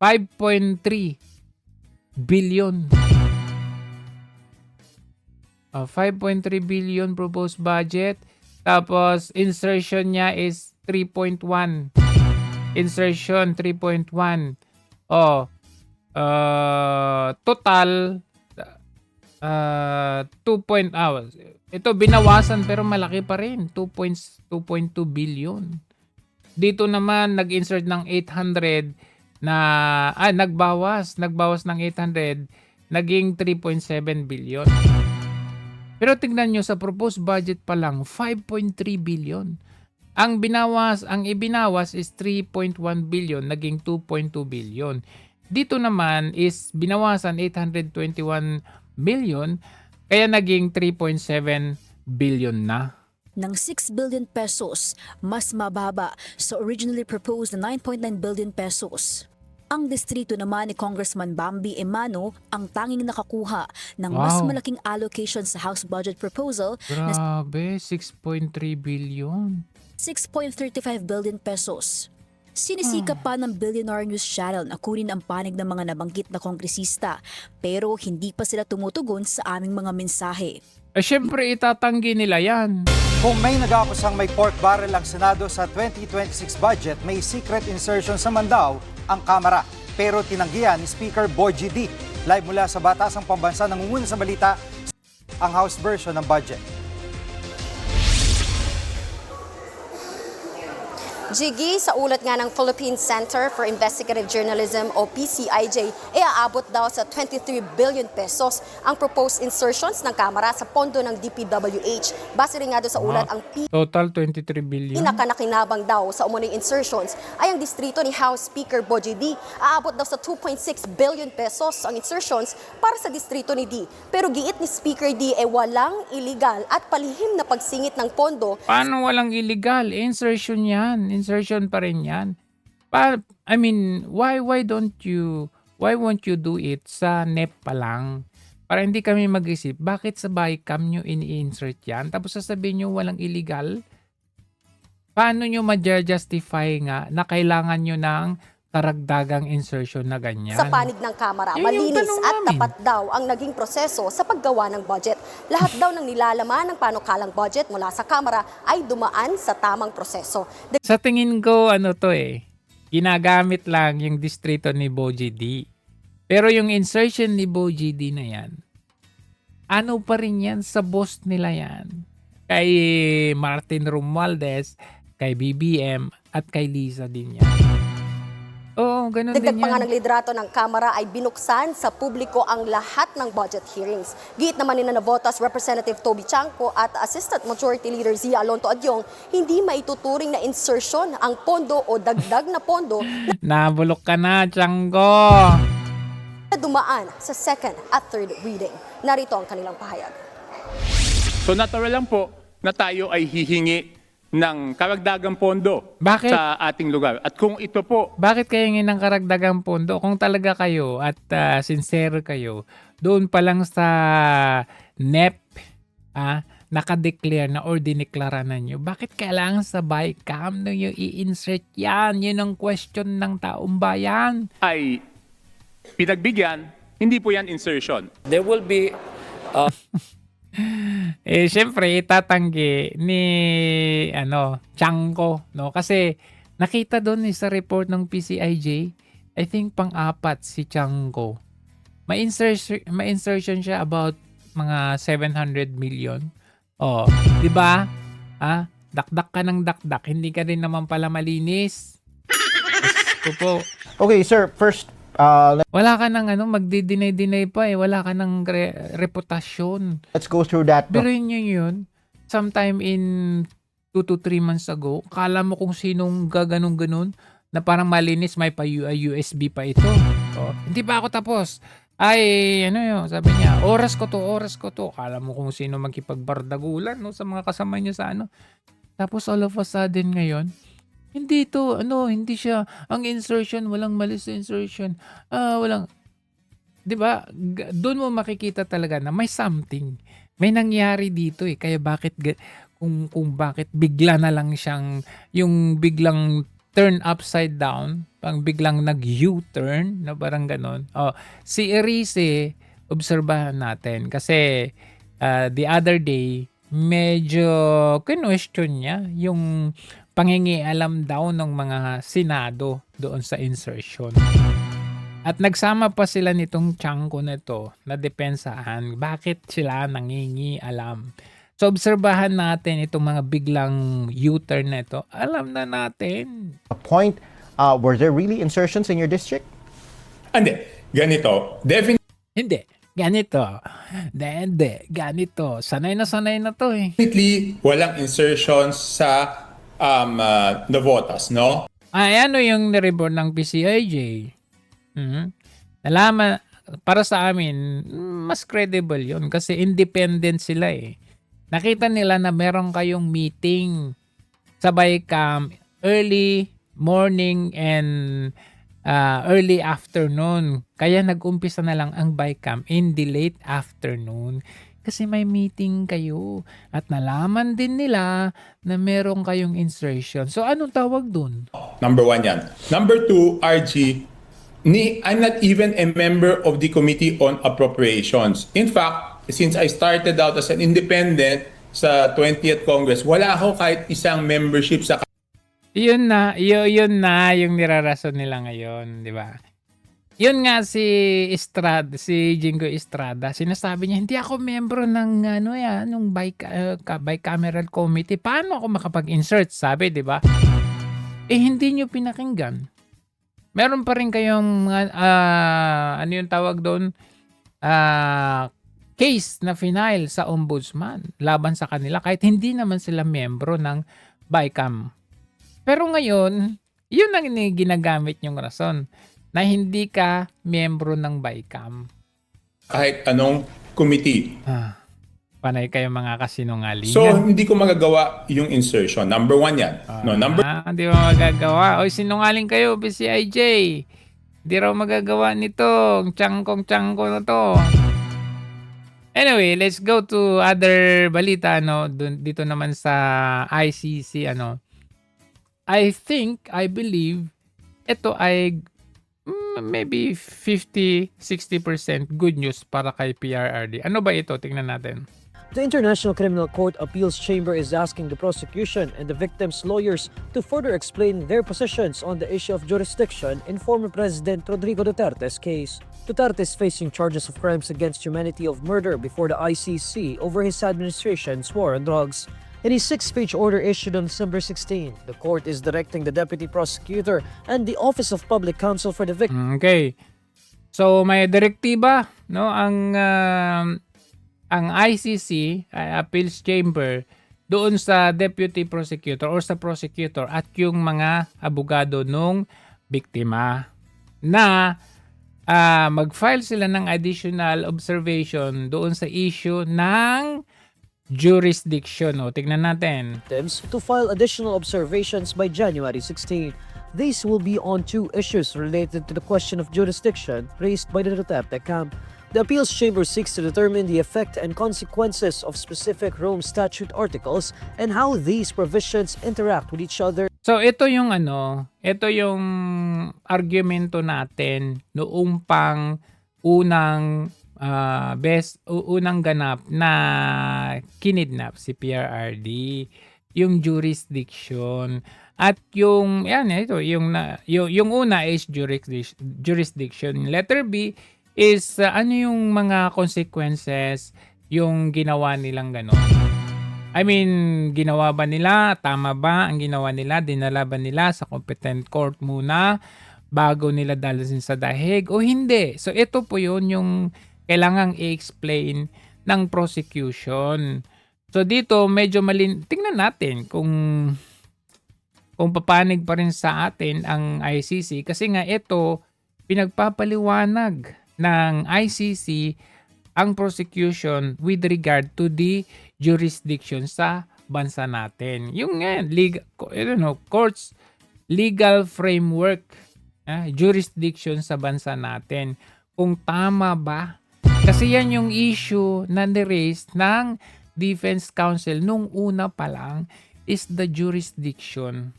5.3 billion. 5.3 billion proposed budget. Tapos, insertion niya is 3.1. Insertion, 3.1. Total, 2. Ito binawasan pero malaki pa rin, 2.2 billion. Dito naman nag-insert ng 800 na nagbawas ng 800, naging 3.7 billion. Pero tingnan nyo, sa proposed budget pa lang 5.3 billion. Ang ibinawas is 3.1 billion, naging 2.2 billion. Dito naman is binawasan 821 million, kaya naging 3.7 billion na. Ng 6 billion pesos, mas mababa sa originally proposed na 9.9 billion pesos. Ang distrito naman ni Congressman Bambi Emano ang tanging nakakuha ng mas Wow. malaking allocation sa House Budget Proposal na Grabe, 6.3 billion. 6.35 billion pesos. Sinisikap pa ng Billionaire News Channel na kunin ang panig ng mga nabanggit na kongresista, pero hindi pa sila tumutugon sa aming mga mensahe. Syempre itatanggi nila yan. Kung may nag-akusang may pork barrel ang Senado sa 2026 budget, may secret insertion sa mandaw ang Kamara. Pero tinanggihan ni Speaker Boy G.D. Live mula sa Batasang Pambansa, nangunguna sa balita ang House version ng budget. Jiggy, sa ulat nga ng Philippine Center for Investigative Journalism o PCIJ, aabot daw sa 23 billion pesos ang proposed insertions ng Kamara sa pondo ng DPWH. Base rin nga doon sa ulat, ang Total 23 billion. pinakanakinabang daw sa umuning insertions ay ang distrito ni House Speaker Boy D. Aabot daw sa 2.6 billion pesos ang insertions para sa distrito ni D. Pero giit ni Speaker D walang illegal at palihim na pagsingit ng pondo. Paano walang illegal? Insertion yan. Insertion pa rin yan. Why won't you do it sa NEP pa lang? Para hindi kami mag-isip, bakit sa BICAM nyo ini-insert yan? Tapos sasabihin nyo walang illegal? Paano nyo ma-justify nga na kailangan nyo ng karagdagang insertion na ganyan? Sa panig ng Kamara, Yun yung malinis tanong at namin. tapat daw ang naging proseso sa paggawa ng budget. Lahat daw ng nilalaman ng panukalang budget mula sa Kamara ay dumaan sa tamang proseso. Sa tingin ko, ginagamit lang yung distrito ni Boji D. Pero yung insertion ni Boji D na yan, ano pa rin yan, sa boss nila yan. Kay Martin Romualdez, kay BBM, at kay Lisa din yan. Oo, ganun Dagdag din pa nga yan. ng liderato ng Kamara ay binuksan sa publiko ang lahat ng budget hearings. Giit naman ni Navotas Representative Toby Chanco at Assistant Majority Leader Zia Alonto Adyong, hindi maituturing na insertion ang pondo o dagdag na pondo Nabulok ka na, Tianggo. na dumaan sa second at third reading. Narito ang kanilang pahayag. So natural lang po na tayo ay hihingi ng karagdagang pondo Bakit? sa ating lugar. At kung ito po Bakit kayo hingin ng karagdagang pondo? Kung talaga kayo at sincere kayo, doon pa lang sa NEP, nakadeclare na or dineklara na nyo, bakit kailangan sa BICAM nyo i-insert yan? Yun ang question ng taong bayan. ay pinagbigyan, hindi po yan insertion. There will be Syempre itatanggi ni Tiangco, no? Kasi nakita doon sa report ng PCIJ, I think pang-apat si Tiangco. May insertion siya about mga 700 million. Oh, 'di ba? Dakdak ka ng dakdak, hindi ka rin naman pala malinis. Gusto po. Okay, sir, first, Wala ka ng magdi-deny-deny pa wala ka ng reputasyon. let's go through that. Biruin niyo yun, sometime in 2 to 3 months ago, kala mo kung sinong gaganong-ganon na parang malinis, may USB pa ito. Oh, hindi pa ako tapos. Sabi niya, oras ko to. Kala mo kung sino magkipagbardagulan sa mga kasama niya sa Tapos all of a sudden ngayon, hindi siya, ang insertion, walang mali sa insertion. Walang, 'di ba? Doon mo makikita talaga na may something. May nangyari dito kaya bakit kung bakit bigla na lang siyang yung biglang turn upside down, pang biglang nag-U-turn na parang ganon. Si Erice, obserbahan natin kasi the other day medyo question niya yung pangingialam daw ng mga Senado doon sa insertion. At nagsama pa sila nitong Tiangco na to na depensahan. Bakit sila nangingialam? So, obserbahan natin itong mga biglang U-turn na ito. Alam na natin. A point, were there really insertions in your district? Hindi. Ganito. Hindi. Ganito. Hindi. Ganito. Sanay na to Definitely walang insertions sa Navotas, no? Ano yung nireport ng PCIJ? Nalaman, para sa amin, mas credible yun kasi independent sila Nakita nila na meron kayong meeting sa BICAM early morning and early afternoon. Kaya nag-umpisa na lang ang BICAM in the late afternoon. Kasi may meeting kayo at nalaman din nila na meron kayong insertion. So, anong tawag dun? Number 1 yan. Number 2, RG, I'm not even a member of the Committee on Appropriations. In fact, since I started out as an independent sa 20th Congress, wala ako kahit isang membership sa... Yun na yung nirarason nila ngayon, di ba? Yun nga si Jingo Estrada, sinasabi niya, hindi ako membro ng nung bicameral committee. Paano ako makapag-insert? Sabi, di ba? Hindi nyo pinakinggan. Meron pa rin kayong yung tawag doon? Case na final sa ombudsman laban sa kanila kahit hindi naman sila membro ng BICAM. Pero ngayon, yun ang ginagamit yung rason na hindi ka miyembro ng BICAM. Kahit anong committee. Panay kayo mga kasinungalingan. So, hindi ko magagawa yung insertion. Number 1 yan. Hindi mo magagawa. Sinungaling kayo, PCIJ. Hindi raw magagawa nito. Ang Tiangco na to. Anyway, let's go to other balita. Dito naman sa ICC. I believe, ito ay maybe 50-60% good news para kay PRRD. Ano ba ito? Tingnan natin. The International Criminal Court Appeals Chamber is asking the prosecution and the victims' lawyers to further explain their positions on the issue of jurisdiction in former President Rodrigo Duterte's case. Duterte is facing charges of crimes against humanity of murder before the ICC over his administration's war on drugs. In a 6-page order issued on December 16, the court is directing the deputy prosecutor and the Office of Public Counsel for the victim. Okay. So may direktiba, ang ICC, Appeals Chamber, doon sa deputy prosecutor or sa prosecutor at yung mga abogado nung biktima na mag-file sila ng additional observation doon sa issue ng jurisdiction. Tignan natin. To file additional observations by January 16. These will be on 2 issues related to the question of jurisdiction raised by the Duterte camp. The appeals chamber seeks to determine the effect and consequences of specific Rome Statute articles and how these provisions interact with each other. So ito yung argumento natin noong pang unang unang ganap na kinidnap si PRRD, yung jurisdiction. At yung yung una is jurisdiction. Letter B is ano yung mga consequences yung ginawa nilang gano'n. I mean, ginawa ba nila? Tama ba ang ginawa nila? Dinala ba nila sa competent court muna bago nila dalhin sa dahig o hindi? So ito po yun yung kailangang i-explain ng prosecution. So dito medyo tingnan natin kung papanig pa rin sa atin ang ICC kasi nga ito pinagpapaliwanag ng ICC ang prosecution with regard to the jurisdiction sa bansa natin. Yung courts legal framework, jurisdiction sa bansa natin. Kung tama ba? Kasi yan yung issue na ni-raise ng Defense Council nung una pa lang is the jurisdiction.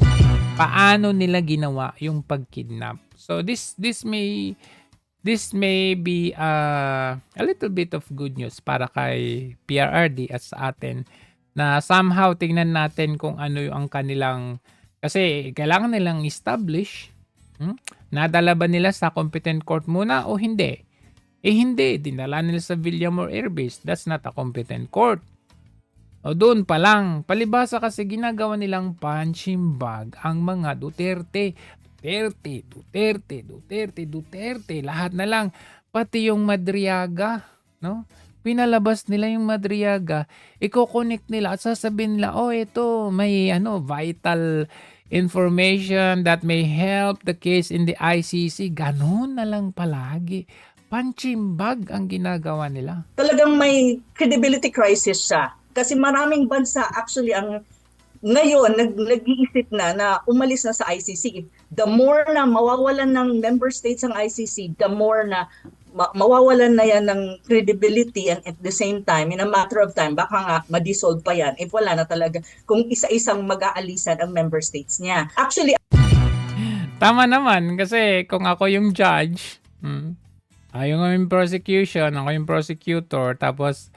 Paano nila ginawa yung pagkidnap? So this may be a little bit of good news para kay PRRD at sa atin na somehow tingnan natin kung ano yung kanilang kasi kailangan nilang establish nadala ba nila sa competent court muna o hindi? Hindi, dinala nila sa Villamor Air Base. That's not a competent court. O doon pa lang, palibasa kasi ginagawa nilang punching bag ang mga Duterte. Lahat na lang. Pati yung Madriaga, no? Pinalabas nila yung Madriaga. Iko-connect nila at sasabihin nila, ito, may vital information that may help the case in the ICC. Ganon na lang palagi. Punching bag ang ginagawa nila. Talagang may credibility crisis siya. Kasi maraming bansa actually ang ngayon nag-iisip na umalis na sa ICC. The more na mawawalan ng member states ang ICC, the more na mawawalan na yan ng credibility and at the same time, in a matter of time, baka nga ma-dissolve pa yan if wala na talaga kung isa-isang mag-aalisan ang member states niya. Actually, tama naman kasi kung ako yung judge, yung prosecution, ako yung prosecutor, tapos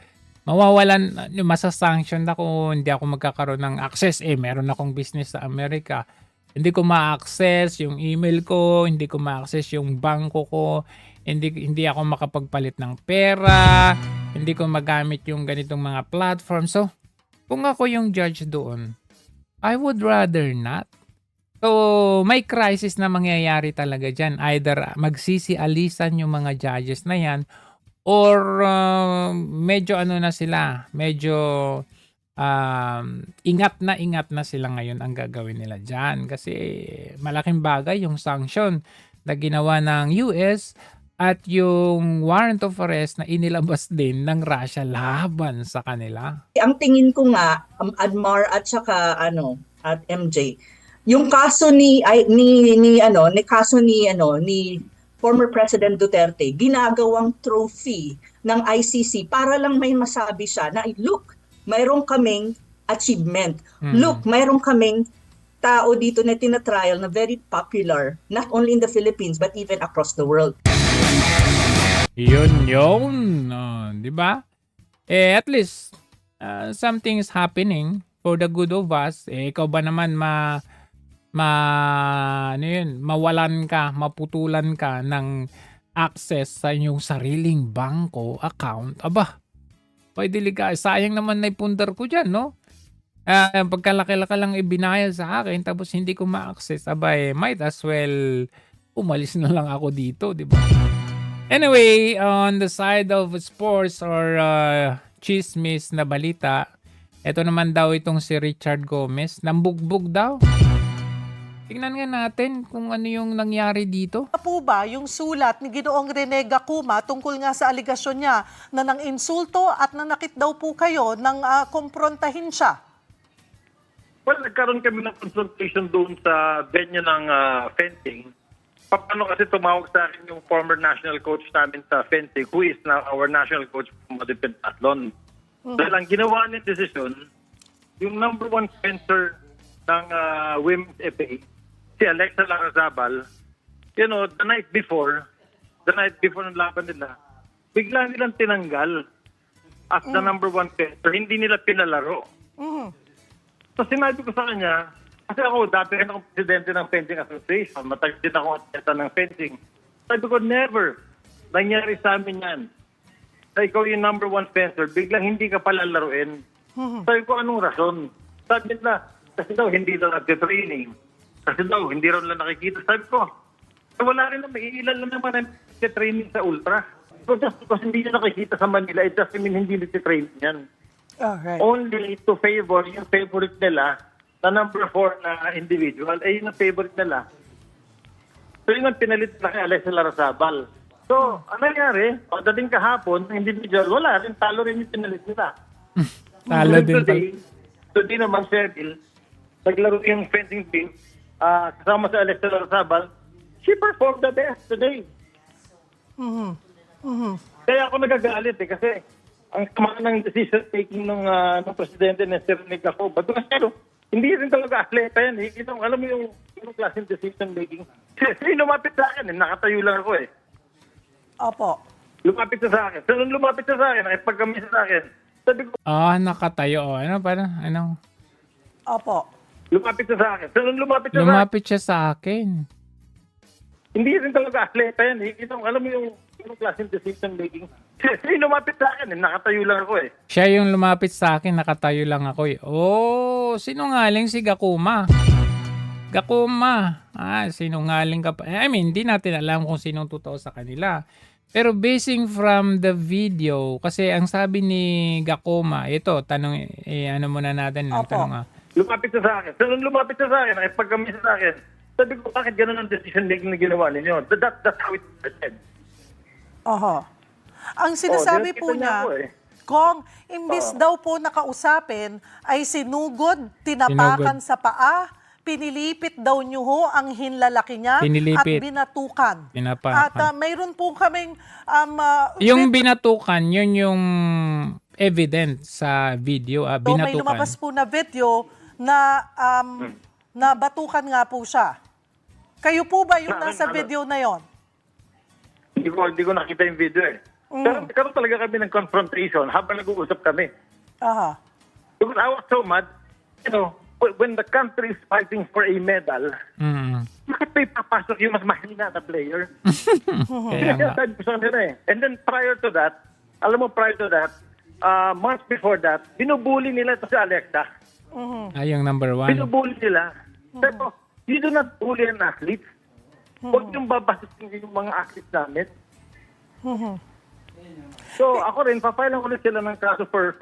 mawawalan, masasanction ako, hindi ako magkakaroon ng access. Meron akong business sa Amerika. Hindi ko ma-access yung email ko, hindi ko ma-access yung bangko ko, hindi ako makapagpalit ng pera, hindi ko magamit yung ganitong mga platform. So, kung ako yung judge doon, I would rather not. So, may crisis na mangyayari talaga dyan. Either magsisialisan yung mga judges na yan or medyo na sila, medyo ingat na sila ngayon ang gagawin nila dyan. Kasi malaking bagay yung sanction na ginawa ng US at yung warrant of arrest na inilabas din ng Russia laban sa kanila. ang tingin ko nga, Admar at saka at MJ, yung kaso ni former President Duterte, ginagawang trophy ng ICC para lang may masabi siya na look, mayroon kaming achievement. Look, mayroon kaming tao dito na tinatrial na very popular, not only in the Philippines but even across the world. Yun. Di ba? At least, something is happening for the good of us. Ikaw ba naman mawalan ka, maputulan ka ng access sa inyong sariling bangko account? Aba, pwede liga. Sayang naman na ipundar ko dyan, no? Pagkalaki-laki lang ibinayad sa akin tapos hindi ko ma-access. Aba, might as well umalis na lang ako dito, di ba? Anyway, on the side of sports or chismis na balita, ito naman daw itong si Richard Gomez, nambugbog daw. Tingnan nga natin kung ano yung nangyari dito. Po ba yung sulat ni Ginoong Rene Gacuma tungkol nga sa aligasyon niya na nang insulto at nanakit daw po kayo nang kumprontahin siya? Well, nagkaroon kami ng consultation doon sa venue ng fencing. Paano kasi tumawag sa akin yung former national coach namin sa fencing, who is now our national coach from the pentathlon. Dahil ang ginawa niya decision, yung number 1 fencer ng Women's FA, si Alexa Larrazabal, the night before ng laban nila, bigla nilang tinanggal as the number one fencer. Hindi nila pinalaro. So sinabi ko sa kanya, kasi ako dati rin akong presidente ng Fencing Association, matagal din ako atleta ng fencing. Sabi ko, never. Nangyari sa amin yan. Na ikaw yung number one fencer, biglang hindi ka pala laruin. Sabi ko, anong rason? Sabi nila, kasi daw hindi daw nagte-training. Kasi daw, hindi raw nila nakikita. Sabi ko, wala rin naman, ilan lang naman ang nagte-training sa Ultra. So just because hindi nila nakikita sa Manila, it doesn't mean hindi nagte-training yan. Okay. Only to favor yung favorite nila na number 4 na individual, yun ang favorite nila. So yun ang pinalit na kay Alexis Larrazabal. So, ano nangyari? Pagdating kahapon, individual, wala rin, talo rin yung pinalit nila. Talo din. Today naman, Cheryl, naglaro yung fencing team, kasama sa Alexis Larrazabal, she performed the best today. Kaya ako nagagalit kasi ang sama ng decision taking ng presidente na Sir Nick ako. Ba't pero hindi rin talaga atleta yan. Alam mo yung klaseng decision making. Sino lumapit sa akin? Nakatayo lang ako eh. Opo. Lumapit sa akin. So nung lumapit sa akin, nakipagkamis sa akin, sabi ko, Nakatayo. Ano, parang, ano? Opo. lumapit sa akin. So nung lumapit sa akin, Lumapit siya sa akin. hindi rin talaga atleta yan. Alam mo yung klaseng decision making. Sino lumapit sa akin? Nakatayo lang ako eh. Siya yung lumapit sa akin, nakatayo lang ako eh. Oh, sinungaling si Gakuma. Gakuma. Sinungaling ka pa. I mean, hindi natin alam kung sinong totoo sa kanila. Pero basing from the video, kasi ang sabi ni Gakuma, ito, tanong, ano muna natin, tanong Lumapit sa akin. So nung lumapit sa akin, nakipagkamis sa akin, sabi ko, bakit ganun ang decision making na ginawa ninyo? That's how it started. Oho. Ang sinasabi po niya, Kong, imbis daw po nakausapin, ay sinugod, tinapakan sa paa, pinilipit daw niyo ho ang hinlalaki niya at binatukan. At mayroon po kaming... yung binatukan, yun yung evidence sa video. Binatukan. May lumabas po na video na nabatukan nga po siya. Kayo po ba yung nasa video na yon? Hindi ko nakita yung video eh. Pero nagkaroon talaga kami ng confrontation habang nag-uusap kami. Because I was so mad, when the country is fighting for a medal, bakit pa ipapasok yung mas mahina na player? Kaya sabi ko sa nila eh. And then prior to that, months before that, binubuli nila ito si Alexa. Yung number 1. Binubuli nila. Pero, you do not bully an athlete. Huwag yung babasitin yung mga athletes namin. So, ako rin, papailan ko rin sila ng kaso for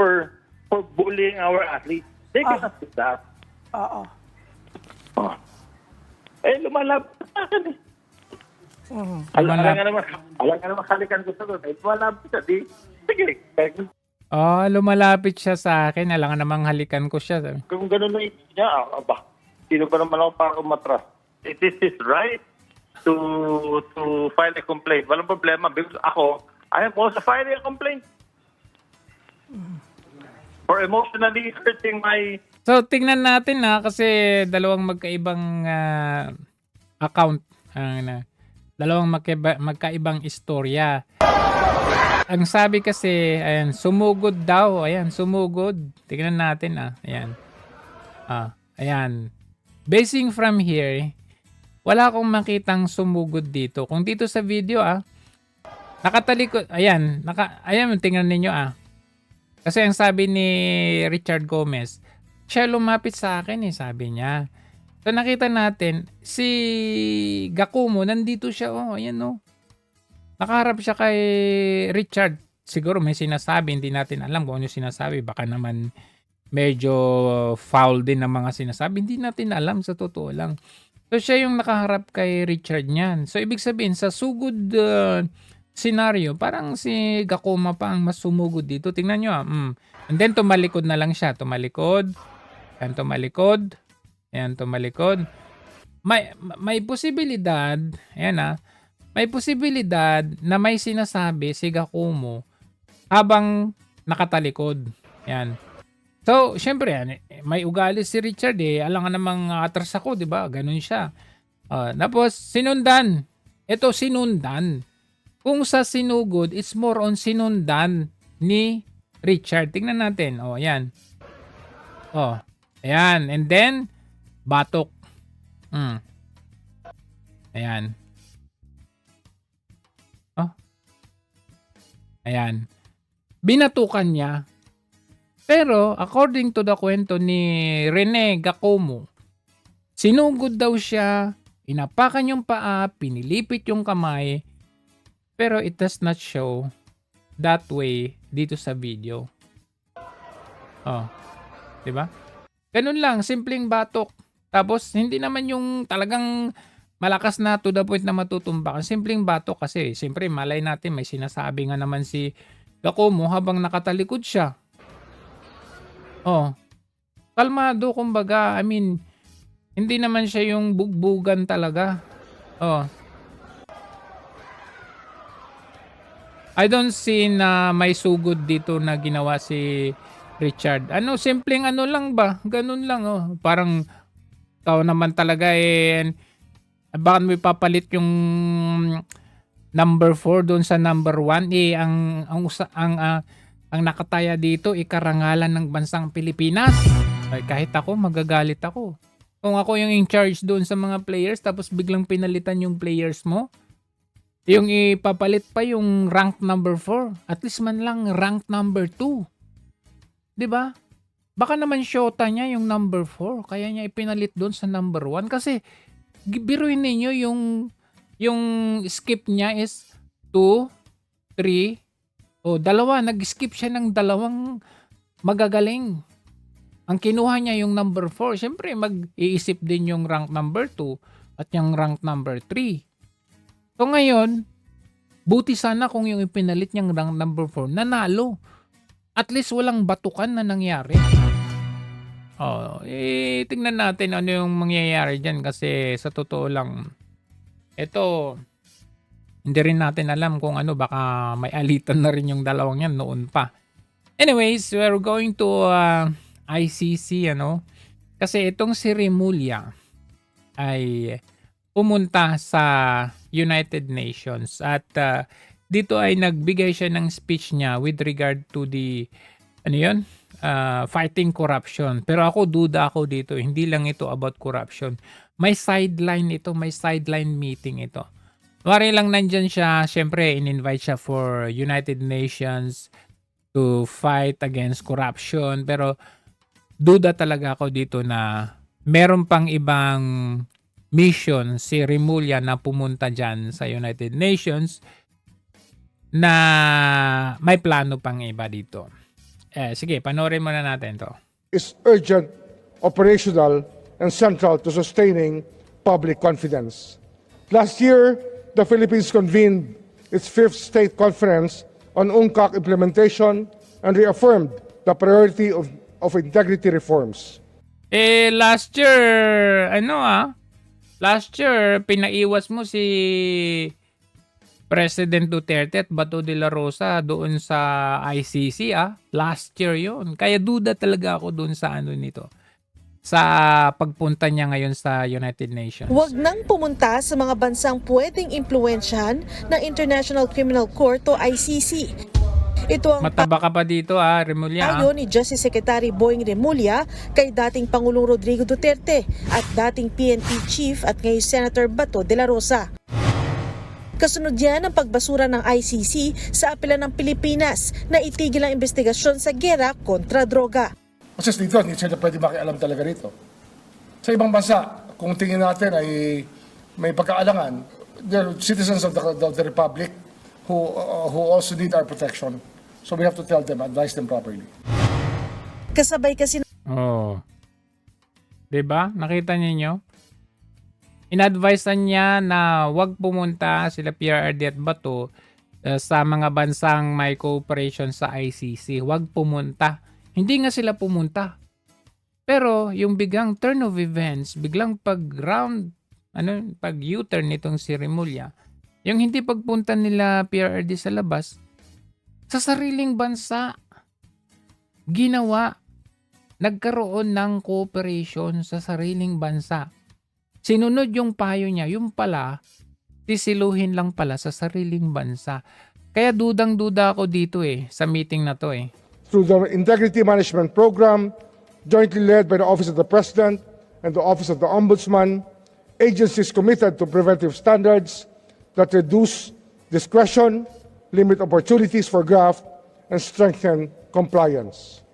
bullying our athletes. They cannot do that. Lumalabot sa akin eh. Alam nga naman halikan ko sa doon. Lumalabot siya. Sige. Lumalapit siya sa akin. Alam nga namang halikan ko siya. Kung gano'n na ito niya, sino pa naman ako para umatras? It is his right to file a complaint. Walang problema. Because ako, I am also filing a complaint for emotionally hurting my... So, tingnan natin kasi dalawang magkaibang account. Dalawang magkaibang istorya. Ang sabi kasi, ayan, sumugod daw. Ayan, sumugod. Tingnan natin, Ayan. Ayan. Basing from here, wala akong makitang sumugod dito. Kung dito sa video, nakatalikod. Ayan, ayan, tingnan ninyo, Kasi ang sabi ni Richard Gomez, siya lumapit sa akin sabi niya. So nakita natin, si Gakumo, nandito siya, ayan nakaharap siya kay Richard. Siguro may sinasabi, hindi natin alam kung ano sinasabi. Baka naman medyo foul din ang mga sinasabi. Hindi natin alam, sa totoo lang. So siya yung nakaharap kay Richard niyan. So ibig sabihin, sa sugod scenario, parang si Gakuma pa ang mas sumugod dito. Tingnan nyo And then tumalikod na lang siya. Tumalikod. Ayan, tumalikod. Ayan, tumalikod. May posibilidad, ayan may posibilidad na may sinasabi si Gakumo habang nakatalikod. Ayan. So, syempre, may ugali si Richard Alam nga namang atras ako, di ba? Ganun siya. Tapos, sinundan. Ito, sinundan. Kung sa sinugod, it's more on sinundan ni Richard. Tingnan natin. Oh, ayan. Oh, ayan. And then, batok. Ayan. Oh. Ayan. Binatukan niya. Pero, according to the kwento ni Rene Gacomo, sinugod daw siya, inapakan yung paa, pinilipit yung kamay, pero it does not show that way dito sa video. Oh. Diba? Ganun lang, simpleng batok. Tapos, hindi naman yung talagang malakas na to the point na matutumbakan. Simpleng batok kasi, siyempre, malay natin, may sinasabi nga naman si Gacomo habang nakatalikod siya. Oh. Kalmado, kumbaga, I mean, hindi naman siya yung bugbugan talaga. Oh. I don't see na may sugod dito na ginawa si Richard. Ano, simpleng ano lang ba? Ganun lang, oh. Parang, ikaw naman talaga bakit mo ipapalit yung number 4 doon sa number 1? Ang nakataya dito, karangalan ng bansang Pilipinas. Ay, kahit ako, magagalit ako. Kung ako yung in charge doon sa mga players, tapos biglang pinalitan yung players mo, yung ipapalit pa yung rank number 4. At least man lang rank number 2. 'Di ba? Baka naman shota niya yung number 4, kaya niya ipinalit doon sa number 1 kasi biruin niyo yung skip niya is 2, 3, dalawa, nag-skip siya ng dalawang magagaling. Ang kinuha niya yung number 4, syempre mag-iisip din yung rank number 2 at yung rank number 3. So ngayon, buti sana kung yung ipinalit niyang rank number 4 nanalo. At least walang batukan na nangyari. Tingnan natin ano yung mangyayari dyan kasi sa totoo lang, ito, hindi rin natin alam kung ano, baka may alitan na rin yung dalawang yan noon pa. Anyways, we're going to ICC, kasi itong si Remulla ay pumunta sa United Nations at dito ay nagbigay siya ng speech niya with regard to the fighting corruption. Pero ako duda ako dito, hindi lang ito about corruption. May sideline ito, may sideline meeting ito. Wari lang nandyan siya, syempre in-invite siya for United Nations to fight against corruption. Pero duda talaga ako dito na meron pang ibang mission si Remulla na pumunta dyan sa United Nations na may plano pang iba dito. Sige, panoorin muna natin to. Is urgent, operational, and central to sustaining public confidence. Last year, the Philippines convened its 5th State Conference on UNCAC implementation and reaffirmed the priority of integrity reforms. Last year, last year, pinaiwas mo si President Duterte at Bato de la Rosa doon sa ICC, last year yon. Kaya duda talaga ako doon sa nito. Sa pagpunta niya ngayon sa United Nations. Huwag nang pumunta sa mga bansang pwedeng impluwensyahan ng International Criminal Court o ICC. Ito ang mataba ka pa dito, Remulla. Ayon ni Justice Secretary Boying Remulla kay dating Pangulong Rodrigo Duterte at dating PNP Chief at ngayon Senator Bato de la Rosa. Kasunod yan ang pagbasura ng ICC sa apela ng Pilipinas na itigil ang investigasyon sa giyera kontra droga. Kasi dito, hindi sila pwede makialam talaga rito. Sa ibang bansa, kung tingin natin ay may pagkaalangan, they're citizens of the Republic who also need our protection. So we have to tell them, advise them properly. Kasabay kasi diba? Nakita niyo? In-advisean niya na wag pumunta sila PRRD at Bato sa mga bansang may cooperation sa ICC. Wag pumunta. Hindi nga sila pumunta. Pero yung biglang turn of events, biglang pag-U-turn nitong si Remulla, yung hindi pagpunta nila PRRD sa labas, sa sariling bansa, ginawa, nagkaroon ng cooperation sa sariling bansa. Sinunod yung payo niya, yung pala, sisiluhin lang pala sa sariling bansa. Kaya dudang-duda ako dito sa meeting na to Through the Integrity Management Program, jointly led by the Office of the President and the Office of the Ombudsman, agencies committed to preventive standards that reduce discretion, limit opportunities for graft, and strengthen compliance.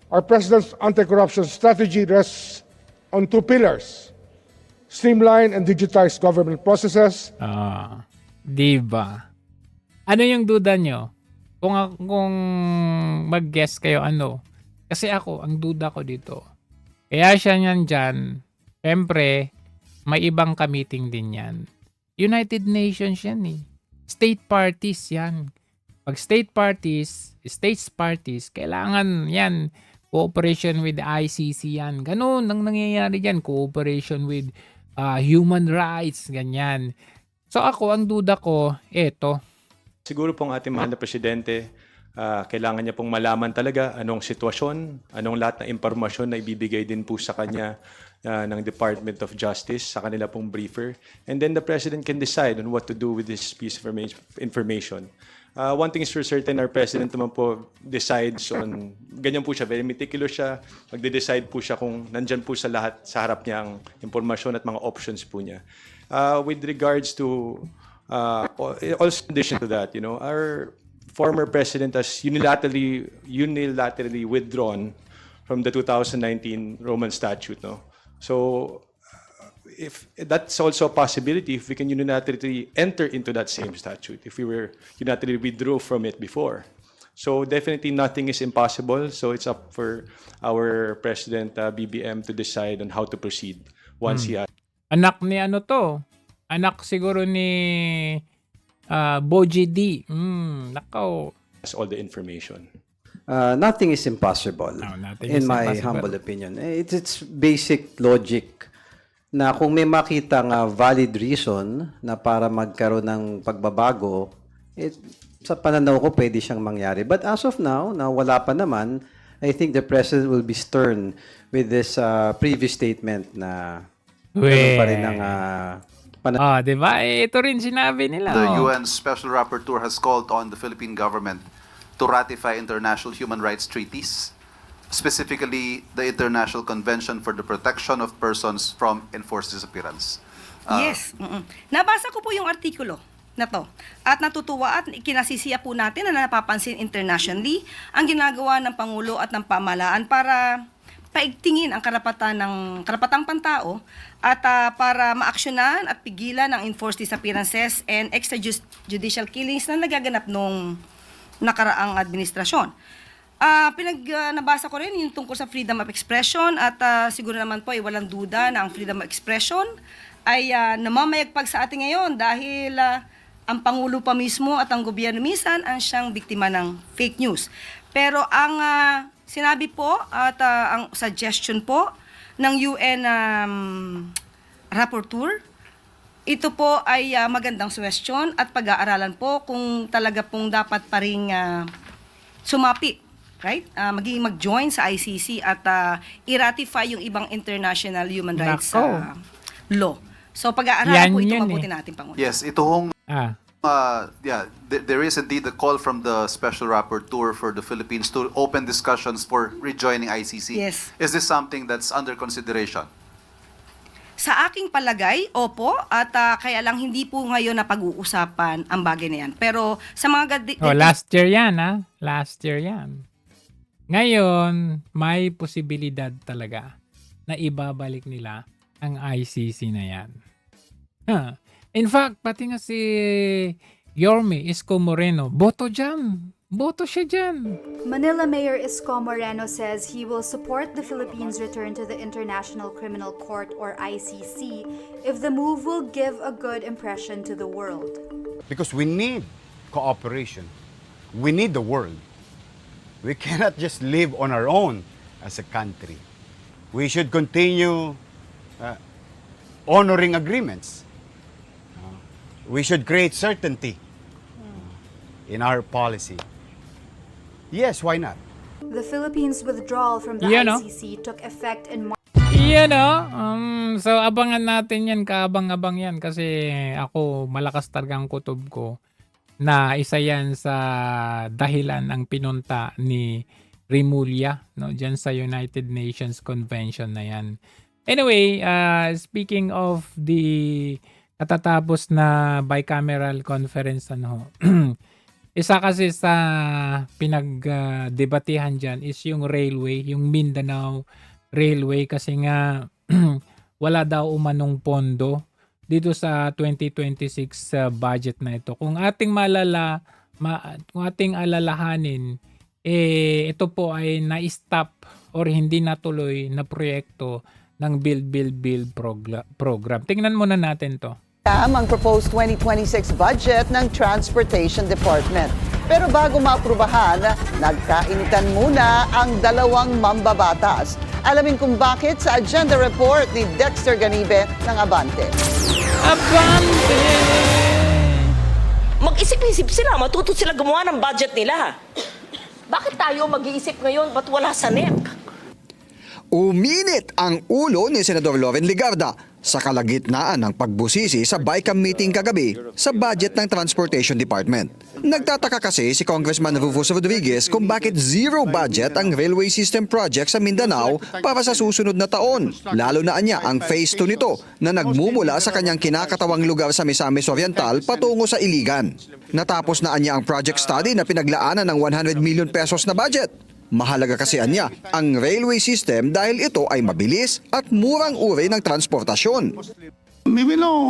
Our President's anti-corruption strategy rests on two pillars: streamline and digitize government processes. Diba? Ano yung duda nyo? Kung mag-guess kayo Kasi ako, ang duda ko dito. Kaya siya niyan dyan, syempre, may ibang ka-meeting din yan. United Nations yan State parties yan. Pag states parties, kailangan yan, cooperation with the ICC yan. Ganun ang nangyayari dyan, cooperation with human rights, ganyan. So ako, ang duda ko, Siguro pong ating mahal na presidente, kailangan niya pong malaman talaga anong sitwasyon, anong lahat ng impormasyon na ibibigay din po sa kanya ng Department of Justice, sa kanila pong briefer. And then the president can decide on what to do with this piece of information. One thing is for certain, our president naman po decides on, ganyan po siya, very meticulous siya, magde-decide po siya kung nandyan po sa lahat, sa harap niya ang impormasyon at mga options po niya. With regards to, also in addition to that, our former president has unilaterally withdrawn from the 2019 Roman Statute. So, if that's also a possibility, if we can unilaterally enter into that same statute, if we were unilaterally withdraw from it before. So definitely nothing is impossible. So it's up for our President BBM to decide on how to proceed once he has. Anak ni Anak siguro ni Boji D. Nakaw. All the information. Nothing is impossible, in my humble opinion. It's basic logic na kung may makitang valid reason na para magkaroon ng pagbabago, sa pananaw ko pwede siyang mangyari. But as of now, na wala pa naman, I think the President will be stern with this previous statement na ganun pa rin ang diba? Ito rin sinabi nila. The UN Special Rapporteur has called on the Philippine government to ratify international human rights treaties, specifically the International Convention for the Protection of Persons from Enforced Disappearance. Yes. Nabasa ko po yung artikulo na to. At natutuwa at kinasisiya po natin na napapansin internationally ang ginagawa ng Pangulo at ng pamahalaan para paigtingin ang karapatang pantao at para maaksyonan at pigilan ang enforced disappearances and extrajudicial killings na nagaganap nung nakaraang administrasyon. Nabasa ko rin yung tungkol sa freedom of expression at siguro naman po walang duda na ang freedom of expression ay namamayagpag sa atin ngayon dahil ang Pangulo pa mismo at ang gobyerno minsan ang siyang biktima ng fake news. Pero ang sinabi po at ang suggestion po ng UN Rapporteur, ito po ay magandang suggestion at pag-aaralan po kung talaga pong dapat pa rin sumapit, right? Maging mag-join sa ICC at i-ratify yung ibang international human rights law. So pag-aaralan po ito mabuti natin, Pangulo. Yes, ito hong there is indeed a call from the Special Rapporteur for the Philippines to open discussions for rejoining ICC. Yes. Is this something that's under consideration? Sa aking palagay, opo, at kaya lang hindi po ngayon na pag-uusapan ang bagay na yan. Pero sa mga... last year yan, Last year yan. Ngayon, may posibilidad talaga na ibabalik nila ang ICC na yan. In fact, pati nga si Yorme Isko Moreno, boto dyan. Boto siya dyan. Manila Mayor Isko Moreno says he will support the Philippines' return to the International Criminal Court or ICC if the move will give a good impression to the world. Because we need cooperation. We need the world. We cannot just live on our own as a country. We should continue honoring agreements. We should create certainty in our policy. Yes, why not? The Philippines' withdrawal from the ICC took effect in March. Yan so abangan natin yan, kaabang-abang yan kasi ako malakas talagang kutob ko na isa yan sa dahilan ang pinunta ni Rimulya diyan sa United Nations Convention na yan. Anyway, speaking of the katatapos na bicameral conference isa kasi sa pinagdebatehan diyan is yung railway, yung Mindanao Railway kasi nga wala daw umanong pondo dito sa 2026 budget na ito. Kung ating kung ating alalahanin, ito po ay na-stop or hindi natuloy na proyekto ng Build program. Tingnan muna natin to. Ang proposed 2026 budget ng Transportation Department. Pero bago maaprubahan, nagkainitan muna ang dalawang mambabatas. Alamin kung bakit sa agenda report ni Dexter Ganibe ng Abante. Abante! Mag-isip-isip sila, matuto sila gumawa ng budget nila. Bakit tayo mag-iisip ngayon? Ba't wala sa NEC? Uminit ang ulo ni Senador Loren Ligarda sa kalagitnaan ng pagbusisi sa BICAM meeting kagabi sa budget ng Transportation Department. Nagtataka kasi si Congressman Rufus Rodriguez kung bakit zero budget ang railway system project sa Mindanao para sa susunod na taon. Lalo na anya ang phase 2 nito na nagmumula sa kanyang kinakatawang lugar sa Misamis Oriental patungo sa Iligan. Natapos na anya ang project study na pinaglaanan ng 100 million pesos na budget. Mahalaga kasi anya ang railway system dahil ito ay mabilis at murang uri ng transportasyon. We will know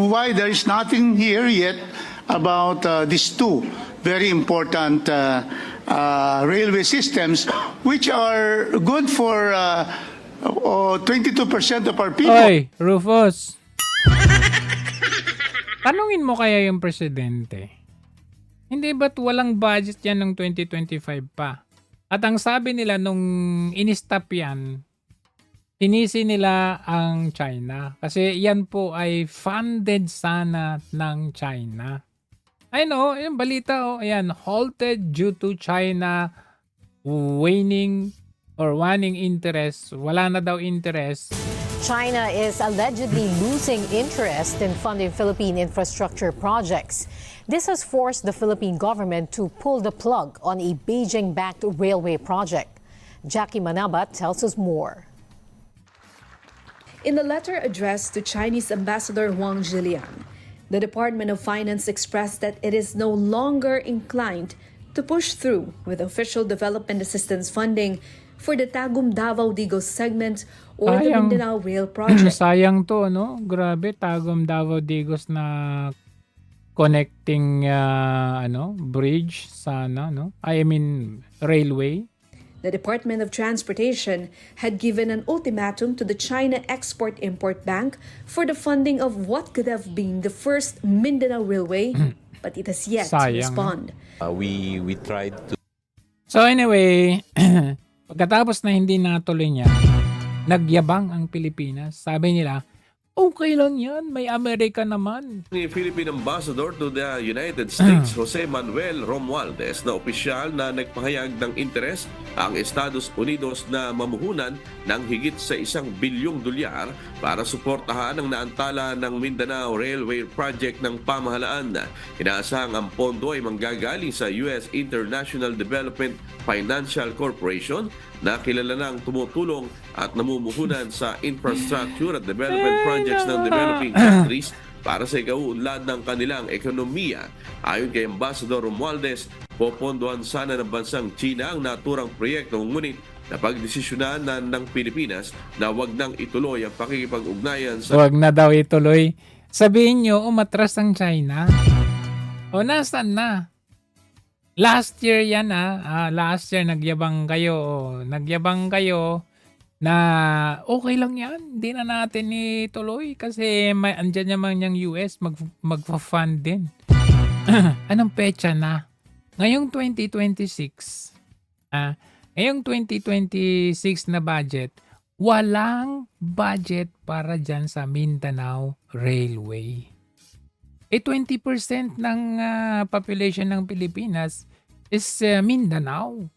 why there is nothing here yet about these two very important railway systems which are good for 22% of our people. Oy, Rufus. Tanungin mo kaya yung presidente. Hindi ba't walang budget yan ng 2025 pa? At ang sabi nila nung in-stop yan, tinisi nila ang China. Kasi yan po ay funded sana ng China. I know, yung balita ayan, halted due to China waning interest. Wala na daw interest. China is allegedly losing interest in funding Philippine infrastructure projects. This has forced the Philippine government to pull the plug on a Beijing-backed railway project. Jackie Manabat tells us more. In a letter addressed to Chinese Ambassador Wang Zhiliang, the Department of Finance expressed that it is no longer inclined to push through with official development assistance funding for the Tagum-Davao-Digos segment or the Mindanao Rail Project. Sayang to, Grabe, Tagum-Davao-Digos na connecting bridge sana, I mean railway. The Department of Transportation had given an ultimatum to the China Export-Import Bank for the funding of what could have been the first Mindanao Railway, but it has yet to respond. We tried to... So anyway, pagkatapos na hindi natuloy niya, nagyabang ang Pilipinas. Sabi nila, okay lang yan, may Amerika naman. Ni Philippine Ambassador to the United States, Jose Manuel Romualdez, na opisyal na nagpahayag ng interes ang Estados Unidos na mamuhunan ng higit sa $1 bilyong para suportahan ang naantala ng Mindanao Railway Project ng pamahalaan. Inaasahang ang pondo ay manggagaling sa U.S. International Development Financial Corporation na kilala ng tumutulong at namumuhunan sa infrastructure at development projects ng developing countries para sa ikauunlad ng kanilang ekonomiya. Ayon kay Ambassador Romualdez, popondohan sana ng bansang China ang naturang proyekto, ngunit napagdesisyonan ng Pilipinas na wag nang ituloy ang pakikipag-ugnayan sa... Wag na daw ituloy. Sabihin nyo, umatras ang China. O nasaan na? Last year yan last year nagyabang kayo na okay lang yan. Hindi na natin ituloy kasi may andyan naman yung US magfa-fund din. Anong petsa na? Ngayong 2026. Ngayong 2026 na budget, walang budget para dyan sa Mindanao Railway. 20% ng population ng Pilipinas is Mindanao.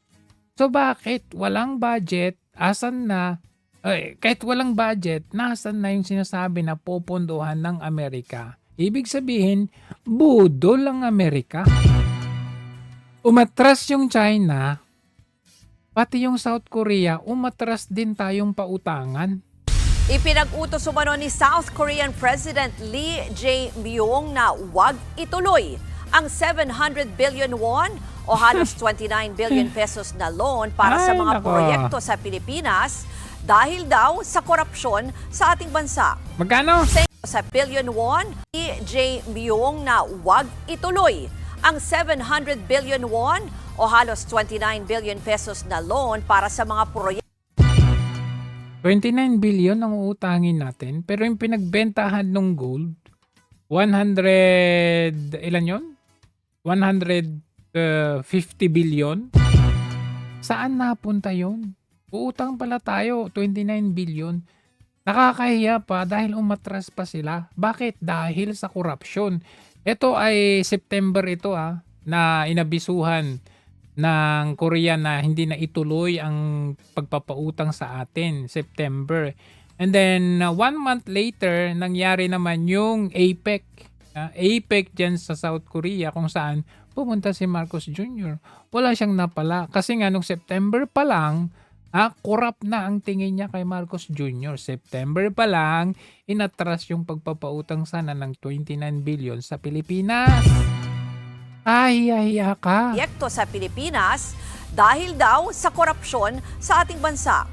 So bakit walang budget? Asan na? kahit walang budget, nasan na yung sinasabi na popondohan ng Amerika? Ibig sabihin, budol ang Amerika. Umatras yung China, pati yung South Korea, umatras din tayong pautangan. Ipinag-utos umano ni South Korean President Lee Jae-myung na huwag ituloy ang 700 billion won o halos 29 billion pesos na loan para sa Ay, mga nako. proyekto sa Pilipinas dahil daw sa korupsyon sa ating bansa. Magkano? Sa billion won, Lee Jae-myung na huwag ituloy ang 700 billion won o halos 29 billion pesos na loan para sa mga proyekto. 29 billion ang uutangin natin, pero yung pinagbentahan ng gold, 100, ilan yun? 150 billion? Saan napunta yun? Uutang pala tayo, 29 billion. Nakakahiya pa dahil umatras pa sila. Bakit? Dahil sa korupsyon. Ito ay September ito na inabisuhan ng Korea na hindi na ituloy ang pagpapautang sa atin. September. And then 1 month later, nangyari naman yung APEC. APEC dyan sa South Korea kung saan pumunta si Marcos Jr. Wala siyang napala. Kasi nga nung September pa lang, corrupt na ang tingin niya kay Marcos Jr. September pa lang, inatras yung pagpapautang sana ng 29 billion sa Pilipinas. Hiya ka. Proyekto sa Pilipinas dahil daw sa korupsyon sa ating bansa.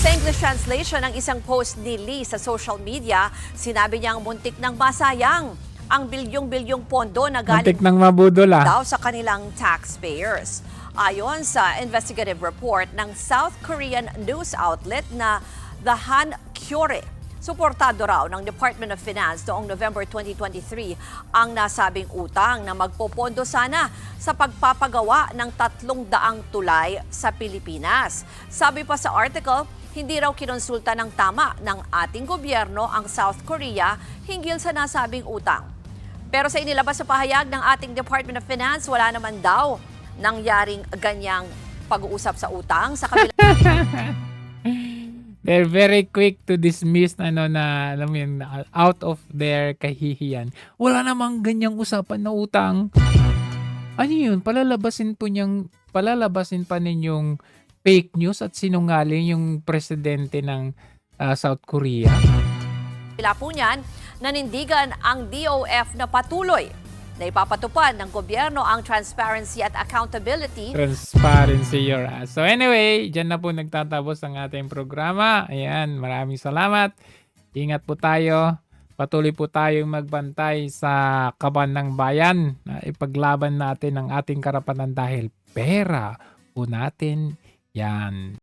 Sa English translation ng isang post ni Lee sa social media, sinabi niyang muntik nang masayang ang bilyong-bilyong pondo na galing Muntik nang mabudol daw sa kanilang taxpayers. Ayon sa investigative report ng South Korean news outlet na The Hankyoreh, suportado raw ng Department of Finance noong November 2023 ang nasabing utang na magpopondo sana sa pagpapagawa ng 300 tulay sa Pilipinas. Sabi pa sa article, hindi raw kinonsulta ng tama ng ating gobyerno ang South Korea hinggil sa nasabing utang. Pero sa inilabas sa pahayag ng ating Department of Finance, wala naman daw nangyaring ganyang pag-uusap sa utang sa kabila. They're very quick to dismiss na alam mo yun, out of their kahihiyan. Wala namang ganyang usapan na utang. Ano yun? Palalabasin pa ninyong fake news at sinungaling yung presidente ng South Korea. Kabila po niyan, nanindigan ang DOF na patuloy na ipapatupad ng gobyerno ang transparency at accountability. Transparency your ass. So anyway, dyan na po nagtatapos ang ating programa. Ayan, maraming salamat. Ingat po tayo. Patuloy po tayong magbantay sa kaban ng bayan. Ipaglaban natin ang ating karapatan dahil pera po natin yan.